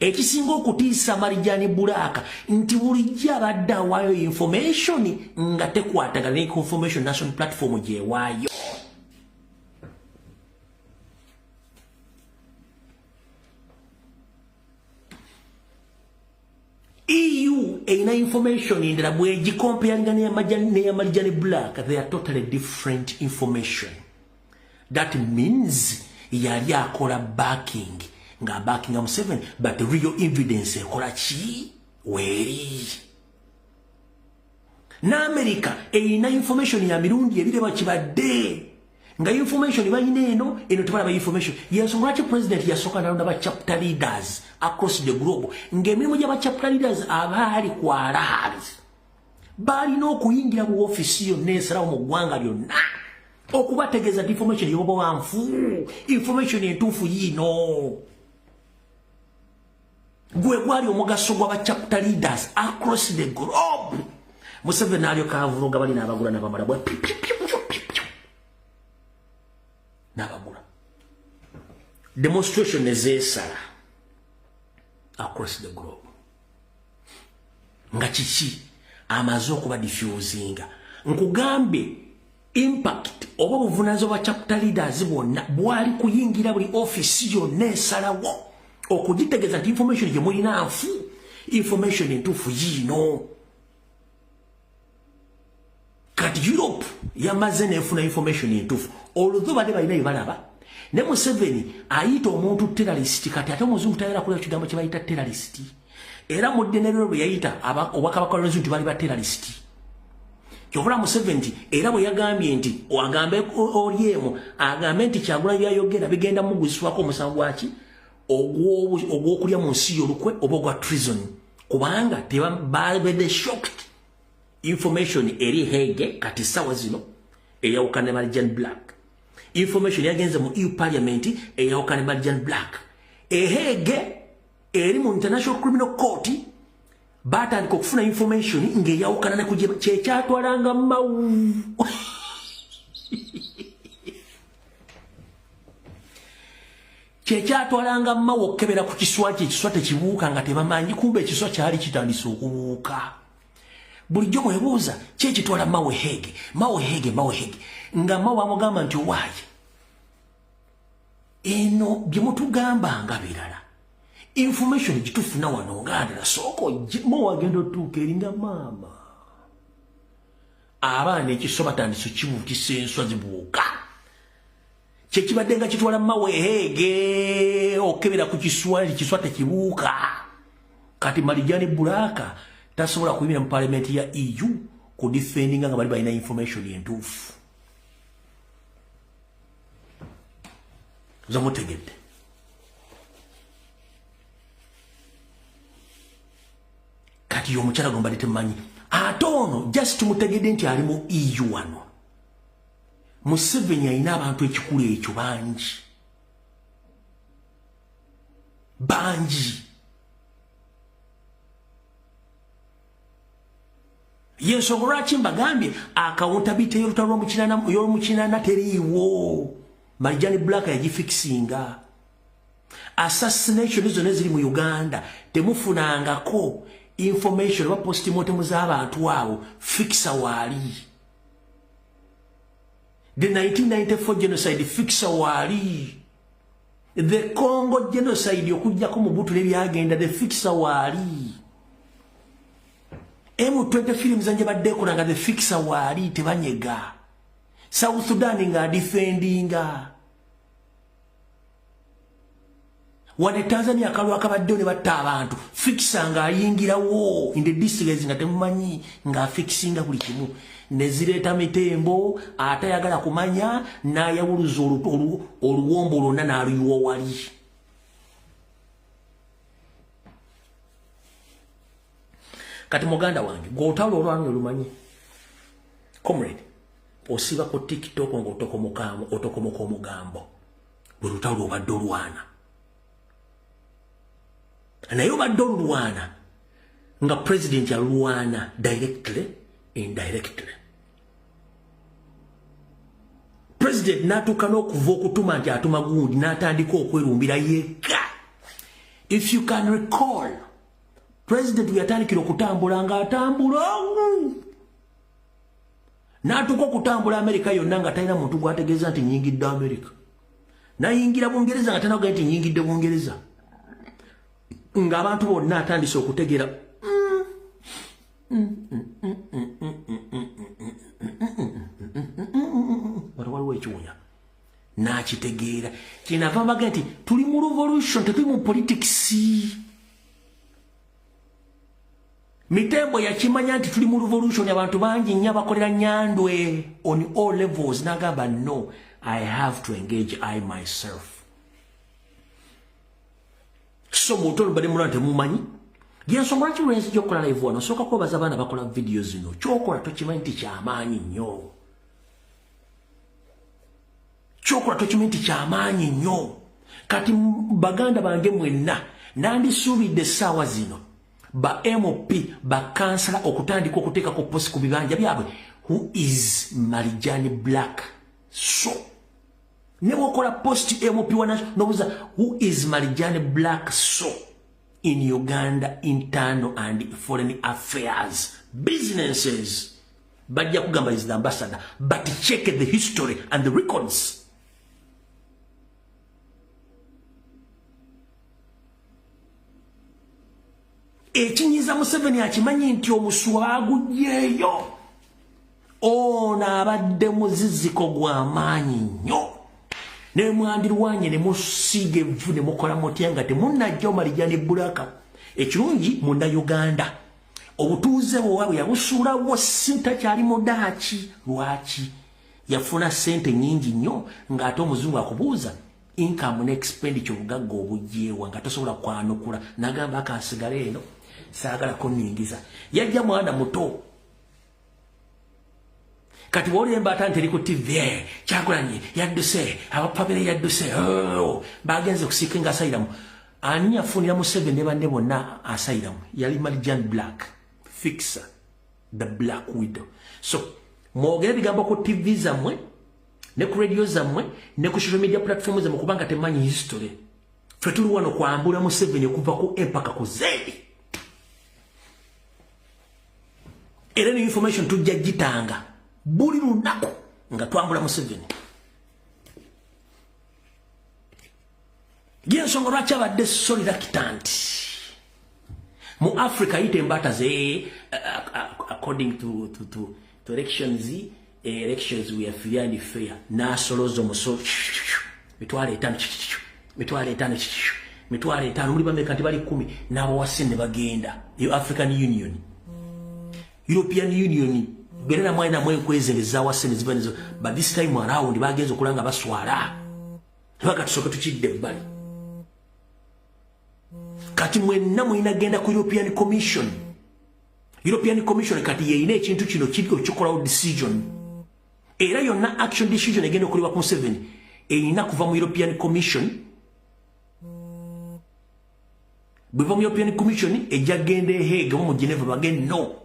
ekisinga okutiisa Marijani Bulaka nti bulijjo abadde awaayo information nga tekwatagana ne Information National Platform gyewaayo. EU eina information indira bwegicomparinga neya Marijani Bulaka, they are totally different information. That means yali akola backing nga backing am 7, but the real evidence ekola chi weri na America eina information ya mirundi ebireba kibadde nga information bayina eno tebala information yasomrachi president yasoka na ba chapter leaders across the globe ngemirimu ya ba chapter leaders abali kwa rahabi bali no kuyingira mu office yo nesera mu gwanga lyonna okubategeza information yobo wanfu information entufu yino gwe gwali omugaso gwa chapter leaders across the globe. Museveni alyo kavuga bali nabagula nabamala bwa nabagula demonstration ezesala across the globe nga chichi amazo kuba diffusinga nkugambe impact oba buvunazo ba chapter leaders bonna bwali kuyingira buli office yo nesalawo okugitegeza nti information ye mulina afu information entufu yino kati Europe yamaze nefuna information entufu oludho bade balina ibalaba ne Museveni ayita omuntu terrorist kati ate omuzungu tayera kula kigambo kye bayita terrorist era mu denero yayita obakabakolo nti bali ba terrorist kyovula Museveni era bwe yagambye nti oagambe oliemo agambe nti Kyagulanyi byayogera bigenda mugwiswako omusango gwaki ogwokulya mu nsi y'olukwe oba ogwa treason kubanga tebabede shocked information eri Hege kati sawa zino eyawukana Marijani Black information yagenze mu EU Parliament eyawukana Marijani Black Hege eri mu International Criminal Court batandika okufuna information ng'eyawukana ne kujeba kyekyatwalanga mawu kyekyatwalanga mawu okukebera ku kiswa kye ekiswa tekibuuka nga tebamanyi kumbe ekiswa kyali kitandise okubuuka. Bulijjo mwebuuza kyekitwala mawe Hege nga mawe amugamba nti owaaye eno byemutugamba nga birala information gitufuna wano ngandala soko mawe agenda otuuka eringa maama abaana ekiswa batandise kibuukisa enswa zibuuka kyekibadde nga kitwala mawe Hege okebera ku kiswa ekiswa tekibuuka kati Marijani Bulaka tasobola kuyimira mu parliament ya EU ku defending nga bali balina information entuufu zamutegedde kati y'omukyala gomba temanyi ate ono just tumutegedde nti ali mu EU wano Museveni alina abantu ekikulu ekyo bangi yensonga lwaki mbagambye accountability y'olumukinana teriiwo. Marijani Bulaka yagifikisinga assassination zonna eziri mu Uganda temufunangako information oba postmortem z'abantu abo fixa waali. The 1994 genocide fixa waali. The Congo genocide okujjako mu Butu n'ebyagenda the fixa waali. M20 films anje baddekola nga the fixa waali tebanyega. South Sudan nga defendinga. Wane Tanzania kalwa kabadde ne batta abantu fixa nga ayingirawo in the districts nga temumanyi nga fixinga buli kimu nezireta mitembo atayagala kumanya nayawuluza oluwombo lwonna n'aluyiwa wali. Kati muganda wange gw'otalo olwange olumanyi comrade osiba ku TikTok ng'otokomoka omugambo bwe lutalo obadde olwana naye obadde olwana nga president yalwana directly indirectly. President n'atuuka n'okuva okutuma nti atuma gundi n'atandika okwerumbira yekka If you can recall, President yatandikira okutambula nga atambula n'atuuka okutambula America yonna nga talina muntu gw'ategeeza nti nnyingidde America. N'ayingira Bungereza nga talina nti nnyingidde Bungereza. Ng'abantu bonna atandise okutegeera waliwo ekiwunya n'akitegeera. Kyenava mbaga nti tuli mu revolution, tetuli mu politics. Mitembo yakimanya nti tuli mu revolution, abantu bangi nnyo bakolera Nyandwe on all levels. N'agamba no, I have to engage I myself. So mutolo bali mulante mumanyi gyensonga lwaki lwensi gyokukola live wano sooka kwebaza abaana bakola video zino kyokola tokimanyi nti kyamaanyi nnyo. Kyokola tokimanyi nti kyamaanyi nnyo. Kati baganda bange mwenna nandisuubidde essaawa zino ba MOP ba kansala okutandika okuteeka ku posi ku bibanja byabwe who is Marijani Black. So never okola post MOP wana nobuza who is Marijani Black so in Uganda internal and foreign affairs businesses bajja kugamba is the ambassador, but check the history and the records. Ekinyiza Museveni akimanyi nti omuswagu yeyo ona abadde muziziko gw'amaanyi nnyo. Ne mwandirwanye ne musiige evvu ne mukola mutya nga temunnajja Marijani Black. Ekirungi munda Uganda obutuuze bwabwe yabusuulawo sinta kyali mudaaki. Lwaki? Yafuna sente nnyingi nnyo ng'ate omuzungu akubuuza income ne expenditure obugagga obugyewa nga tosobola kwanukula. N'agamba akansigala eno saagala kunningiza. Yajja mwana muto. Kati woli embata nteri ku TV Kyagulanyi yadduse abapamire yadduse bagenze kusikinga asayiramu. Ani yafunira Museveni ne banne bonna asayiramu yali Marijani Black fixer the Black Widow. So mwogere bigambo ku TV zammwe ne ku radio zammwe ne ku social media platforms zammwe kubanga temanyi history. Ffe tuli wano kwambula Museveni okuva ku empaka ku zedi. Era ni information tujja gitanga buli lunaku nga twambula Museveni. Gyensonga lwaki abadde solidakitanti mu Africa yite embata ze according to elections we are free and fair. Nasolozo muso mitwale etano muli bameka nti bali 10 nabo wasene bagenda yo African Union European Union gerera mwana mwe kwezereza wasene zibanezo but this time around bagenze okulanga baswala mpaka tusoke tukidde bali. Kati mwenna mwina genda ku European Commission kati yeine ekintu kino kiriko kikola decision era yonna action decision egenda okulibwa ku Museveni erina kuva mu European Commission. Bweva mu European Commission ejja genda Hague mu Geneva bagende no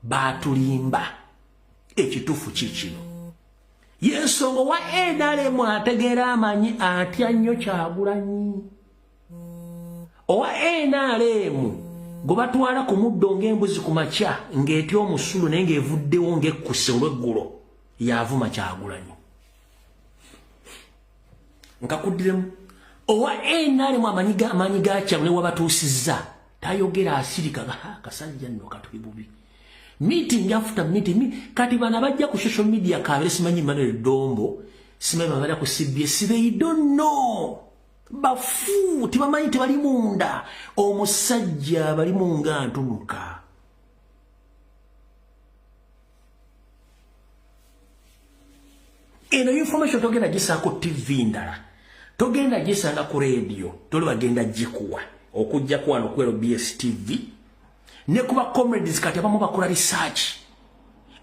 batulimba ekitufu kikino. Yensonga wa NRM ategeera amanyi atya nnyo Kyagulanyi. Owa NRM gwe batwala ku muddo ng'embuzi ku makya ng'etya omusulu naye ng'evuddewo ng'ekkuse olw'eggulo yaavuma Kyagulanyi. Nkakuddiremu owa NRM amaanyi ga Kyagulanyi ne wabatuusizza tayogera asirika kasajja nno katubi bubi. Meeting after meeting kati bana bajja ku social media kabere simanyi Emmanuel Dombo simanyi babala ku CBS they don't know bafu tibamanyi tebali munda omusajja bali munga ntunuka. Eno information togenda gisa ku TV ndala togenda gisanga ku radio toli bagenda gikuwa okujja ku wano kwero BSTV ne kuba comrades kati abamu bakola research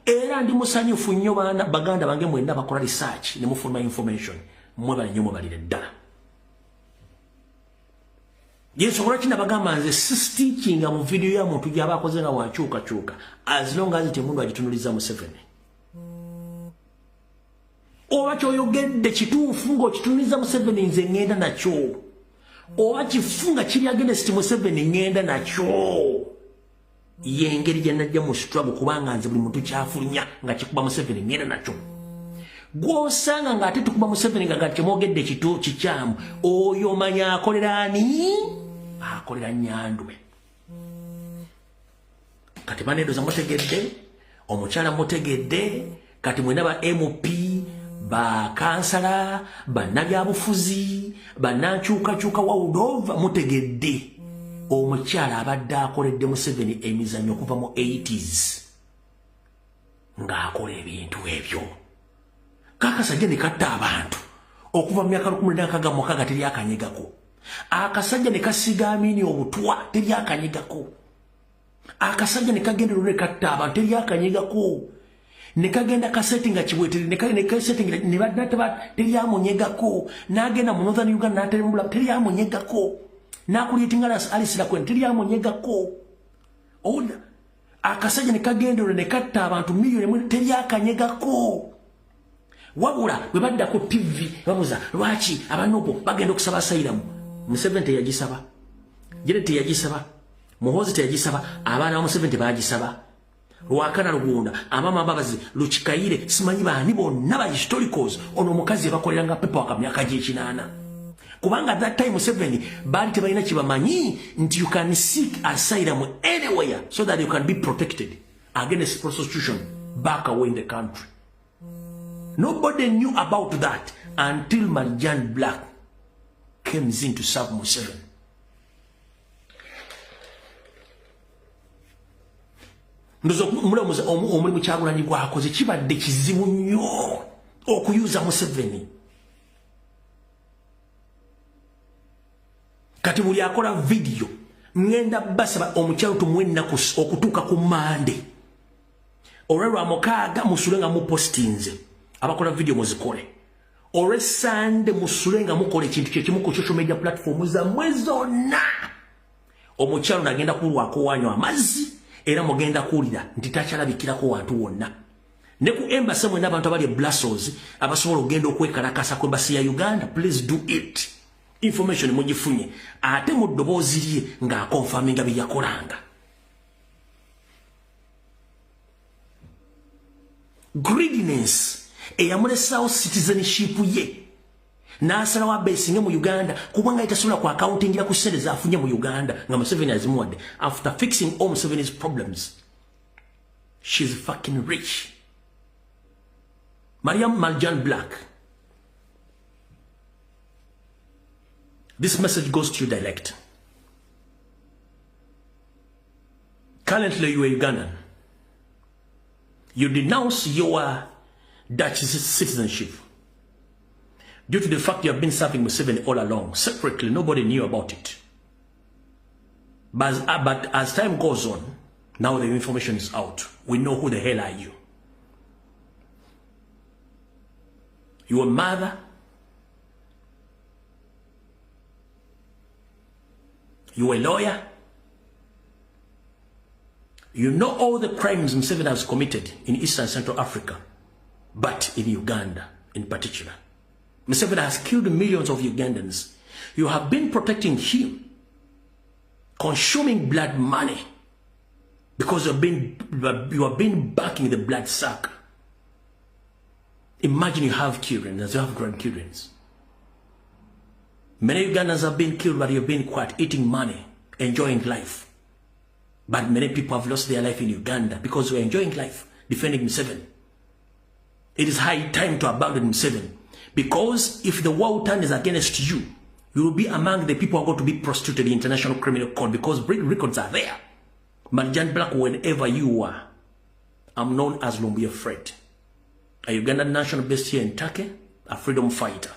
era ndi musanyufu nnyo baganda bange mwenna bakola research ne mufuna information mwe bali nnyo balire ddala. Yensobola kina bagamba nze teaching mu video ya muntu gyaba akoze nga wakyuka as long as temundu agitunuliza Museveni. Oba kyoyogedde kituufu ng'okitunuliza Museveni nze ngenda nakyo oba kifunga kiri against Museveni ngenda nakyo yengeri gye najja mu struggle kubanga nze buli muntu kyafunya nga kikuba Museveni ngenda nakyo gw'osanga ng'ate tukuba Museveni nga kyemwogedde kikyamu oyo manya akolera ani akolera Nyandwe kati baneedoza mutegedde omukyala mutegedde kati mwena ba MP ba kansala bannabyabufuzi bannankyukakyuka wawudova mutegedde omukyala abadde akoledde Museveni emizannyo okuva mu 80s ng'akola ebintu ebyo kakasajja ne katta abantu okuva mu myaka 1960 teri akanyegako akasajja ne kasiga amini obutwa teri akanyegako akasajja ne kagenda ne katta abantu teri akanyegako ne kagenda kaseti nga kibweteri ne kaseti ne badata teri amonyegako n'agenda mu Northern Uganda n'atembula teri amonyegako n'akuliyetinga alisira kwen teri amonyegako onda akasajja ne kagenda ne katta abantu miliyoni teri akanyegako wabula bwe badda ku TV bamuza lwaki abanopo bagenda okusaba asayiramu Museveni teyagisaba Jere teyagisaba Muhoozi teyagisaba abaana ba Museveni tebagisaba Lwakana Lugunda amama ababazi Luchikaire simanyi baani bonna ba historicals ono omukazi bakoleranga pepa wakamyaka gy'ekinaana kubanga that time Museveni bali tebalina kibamanyi nti you can seek asylum anywhere so that you can be protected against prostitution back away in the country. Nobody knew about that until Marjan Black came in to serve Museveni. Ndozo mulamuza omulimu Kyagulanyi gwakoze kibadde kizibu nnyo okuyuza Museveni. Kati buli akola video ngenda basaba omukyalo tumwenna okutuuka ku Mande. Olwalwa mukaaga musulenga mu postinze. Abakola video muzikole. Ore Sande musulenga mukole kintu kye kimu ku social media platform za mwezona. Omukyalo nagenda kulwako wanywa amazzi era mugenda kuulira nti takyalabikirako wantu wonna. Ne ku embassy mwe n'abantu abali Brussels abasobola okugenda okwekalakasa ku embassy ya Uganda, please do it. Information mugifunye ate mu ddoboozi lye ng'akonfaminga bye yakolanga. Greediness eyamulesawo citizenship ye n'asalawo abeesinge mu Uganda kubanga itasobola ku accountingira ku ssente z'afunye mu Uganda nga Museveni azimuwadde. After fixing all Museveni's problems, she's fucking rich. Marjan Black, this message goes to you direct. Currently you are Ugandan. You denounce your Dutch citizenship due to the fact you have been serving Museveni all along. Separately, nobody knew about it. But as time goes on, now the information is out. We know who the hell are you. Your mother, you a lawyer, you know all the crimes Museveni has committed in Eastern Central Africa, but in Uganda in particular. Museveni has killed millions of Ugandans. You have been protecting him, consuming blood money, because you have been backing the blood sucker. Imagine you have children as you have grandchildren. Many Ugandans have been killed, but you've been quiet, eating money, enjoying life. But many people have lost their life in Uganda because we're enjoying life, defending Museveni. It is high time to abandon Museveni. Because if the world turns against you, you will be among the people who are going to be prostituted in the International Criminal Court because records are there. Marjan Black, whenever you are, I'm known as Lumbuya Fred, a Ugandan national based here in Turkey, a freedom fighter.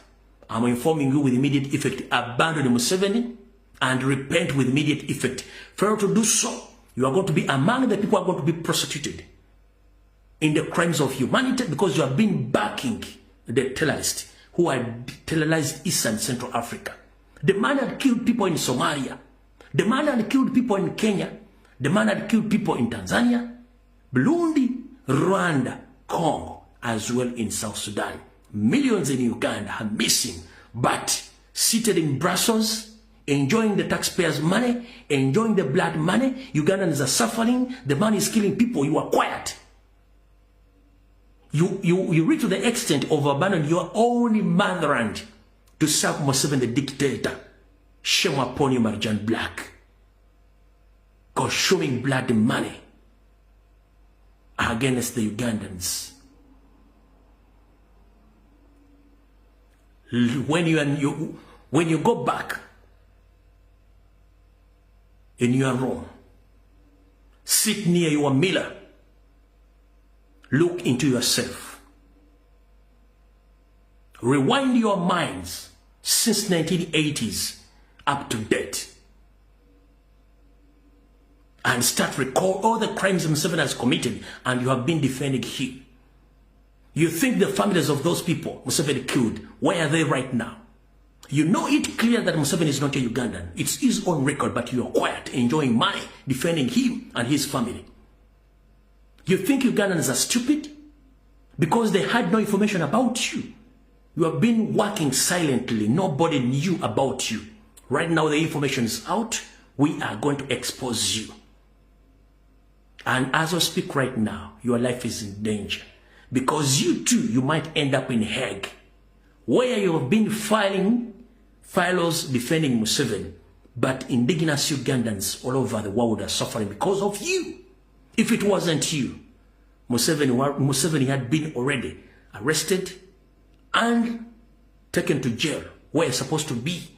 I'm informing you with immediate effect, abandon Museveni and repent with immediate effect. Fail to do so, you are going to be among the people who are going to be prostituted in the crimes of humanity because you have been backing the terrorists who had terrorized East and Central Africa. The man had killed people in Somalia. The man had killed people in Kenya. The man had killed people in Tanzania, Burundi, Rwanda, Congo, as well in South Sudan. Millions in Uganda are missing, but seated in Brussels, enjoying the taxpayers' money, enjoying the blood money. Ugandans are suffering. The money is killing people. You are quiet. You reach to the extent of abandoning your own motherland to serve Museveni the dictator. Shame upon you, Marjan Black. Consuming blood money against the Ugandans. When you go back in your room, sit near your mirror, look into yourself, rewind your minds since 1980s up to date, and start recall all the crimes Museveni has committed, and you have been defending him. You think the families of those people Museveni killed, where are they right now? You know it clear that Museveni is not a Ugandan. It's his own record, but you are quiet, enjoying money, defending him and his family. You think Ugandans are stupid? Because they had no information about you. You have been working silently. Nobody knew about you. Right now the information is out. We are going to expose you. And as I speak right now, your life is in danger. Because you too, you might end up in Hague, where you have been filing files defending Museveni, but indigenous Ugandans all over the world are suffering because of you. If it wasn't you, Museveni had been already arrested and taken to jail where he's supposed to be.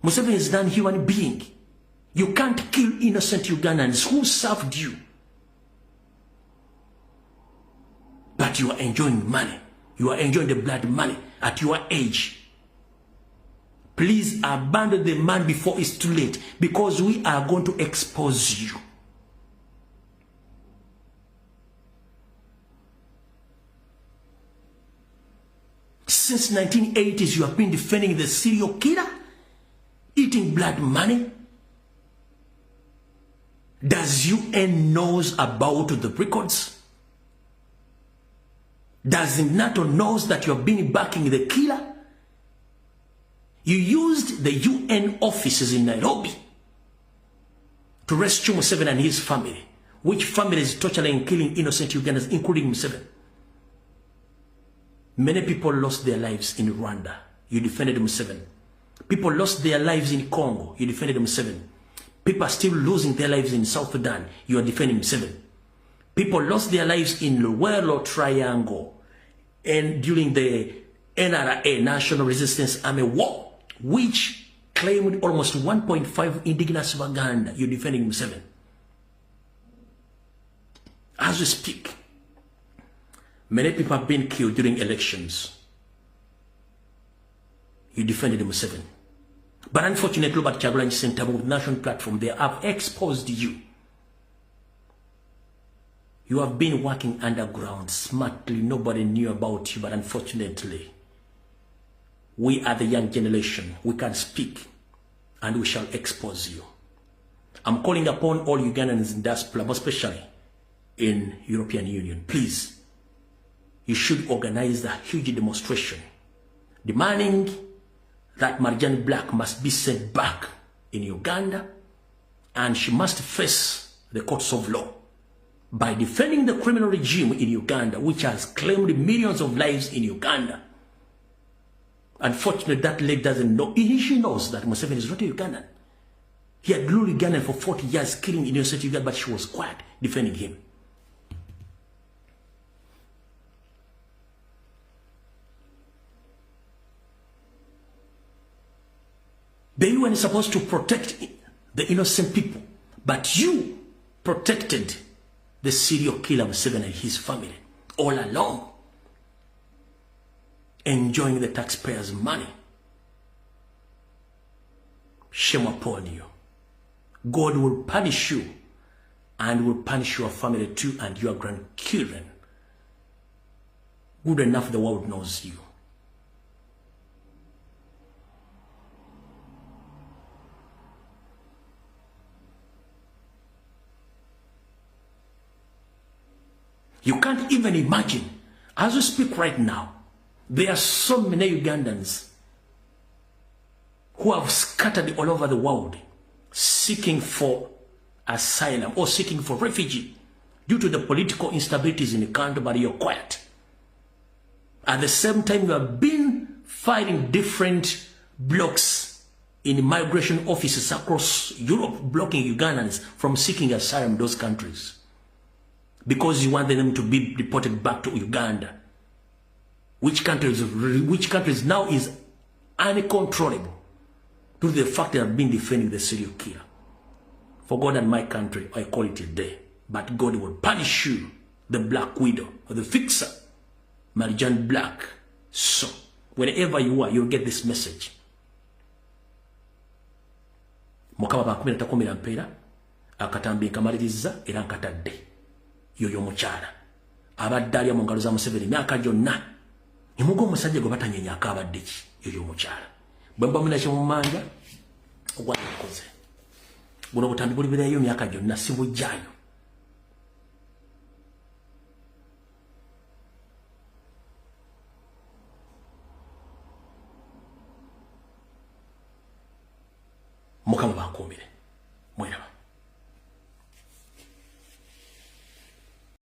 Museveni is not a human being. You can't kill innocent Ugandans who served you. But you are enjoying money. You are enjoying the blood money at your age. Please abandon the man before it's too late, because we are going to expose you. Since 1980s, you have been defending the serial killer, eating blood money. Does UN knows about the records? Does NATO knows that you have been backing the killer? You used the UN offices in Nairobi to rescue Museveni and his family, which family is torturing and killing innocent Ugandans, including Museveni. Many people lost their lives in Rwanda. You defended Museveni. People lost their lives in Congo. You defended Museveni. People are still losing their lives in South Sudan. You are defending Museveni. People lost their lives in Luwelo Triangle and during the NRA, National Resistance Army War, which claimed almost 1.5 indigenous Uganda. You're defending Museveni. As we speak, many people have been killed during elections. You defended Museveni. But unfortunately, Robert Kyagulanyi Ssentamu with National Platform, they have exposed you. You have been working underground smartly. Nobody knew about you, but unfortunately, we are the young generation. We can speak and we shall expose you. I'm calling upon all Ugandans in diaspora, especially in European Union. Please, you should organize a huge demonstration demanding that Marjan Black must be sent back in Uganda and she must face the courts of law by defending the criminal regime in Uganda, which has claimed millions of lives in Uganda. Unfortunately, that lady doesn't know. She knows that Museveni is not a Ugandan. He had ruled Uganda for 40 years, killing innocent Ugandans, but she was quiet, defending him. The UN is supposed to protect the innocent people, but you protected the serial killer Museveni and his family all along, enjoying the taxpayers' money. Shame upon you. God will punish you and will punish your family too and your grandchildren. Good enough the world knows you. You can't even imagine, as we speak right now, there are so many Ugandans who have scattered all over the world seeking for asylum or seeking for refugee due to the political instabilities in the country, but you're quiet. At the same time, you have been fighting different blocks in migration offices across Europe, blocking Ugandans from seeking asylum in those countries because you want them to be deported back to Uganda, which countries now is uncontrollable due to the fact that I've been defending the serial killer. For God and my country, I call it a day. But God will punish you, the Black Widow, or the Fixer, Marijan Black. So, wherever you are, you'll get this message. Mukama bakumira takumira mpera, akatambi nkamaliriza era nkatadde. Yoyo mukyala. Abadde ali mu ngalo za Museveni myaka gyonna. Emugo omusajja gwe batanyenya akabadde ki? Yoyo mukyala. Bwe mba muna kyemumanja, ogwanakoze. Buno butambi buli bireeyo myaka gyonna si bujjaayo. Mukama bakuumire.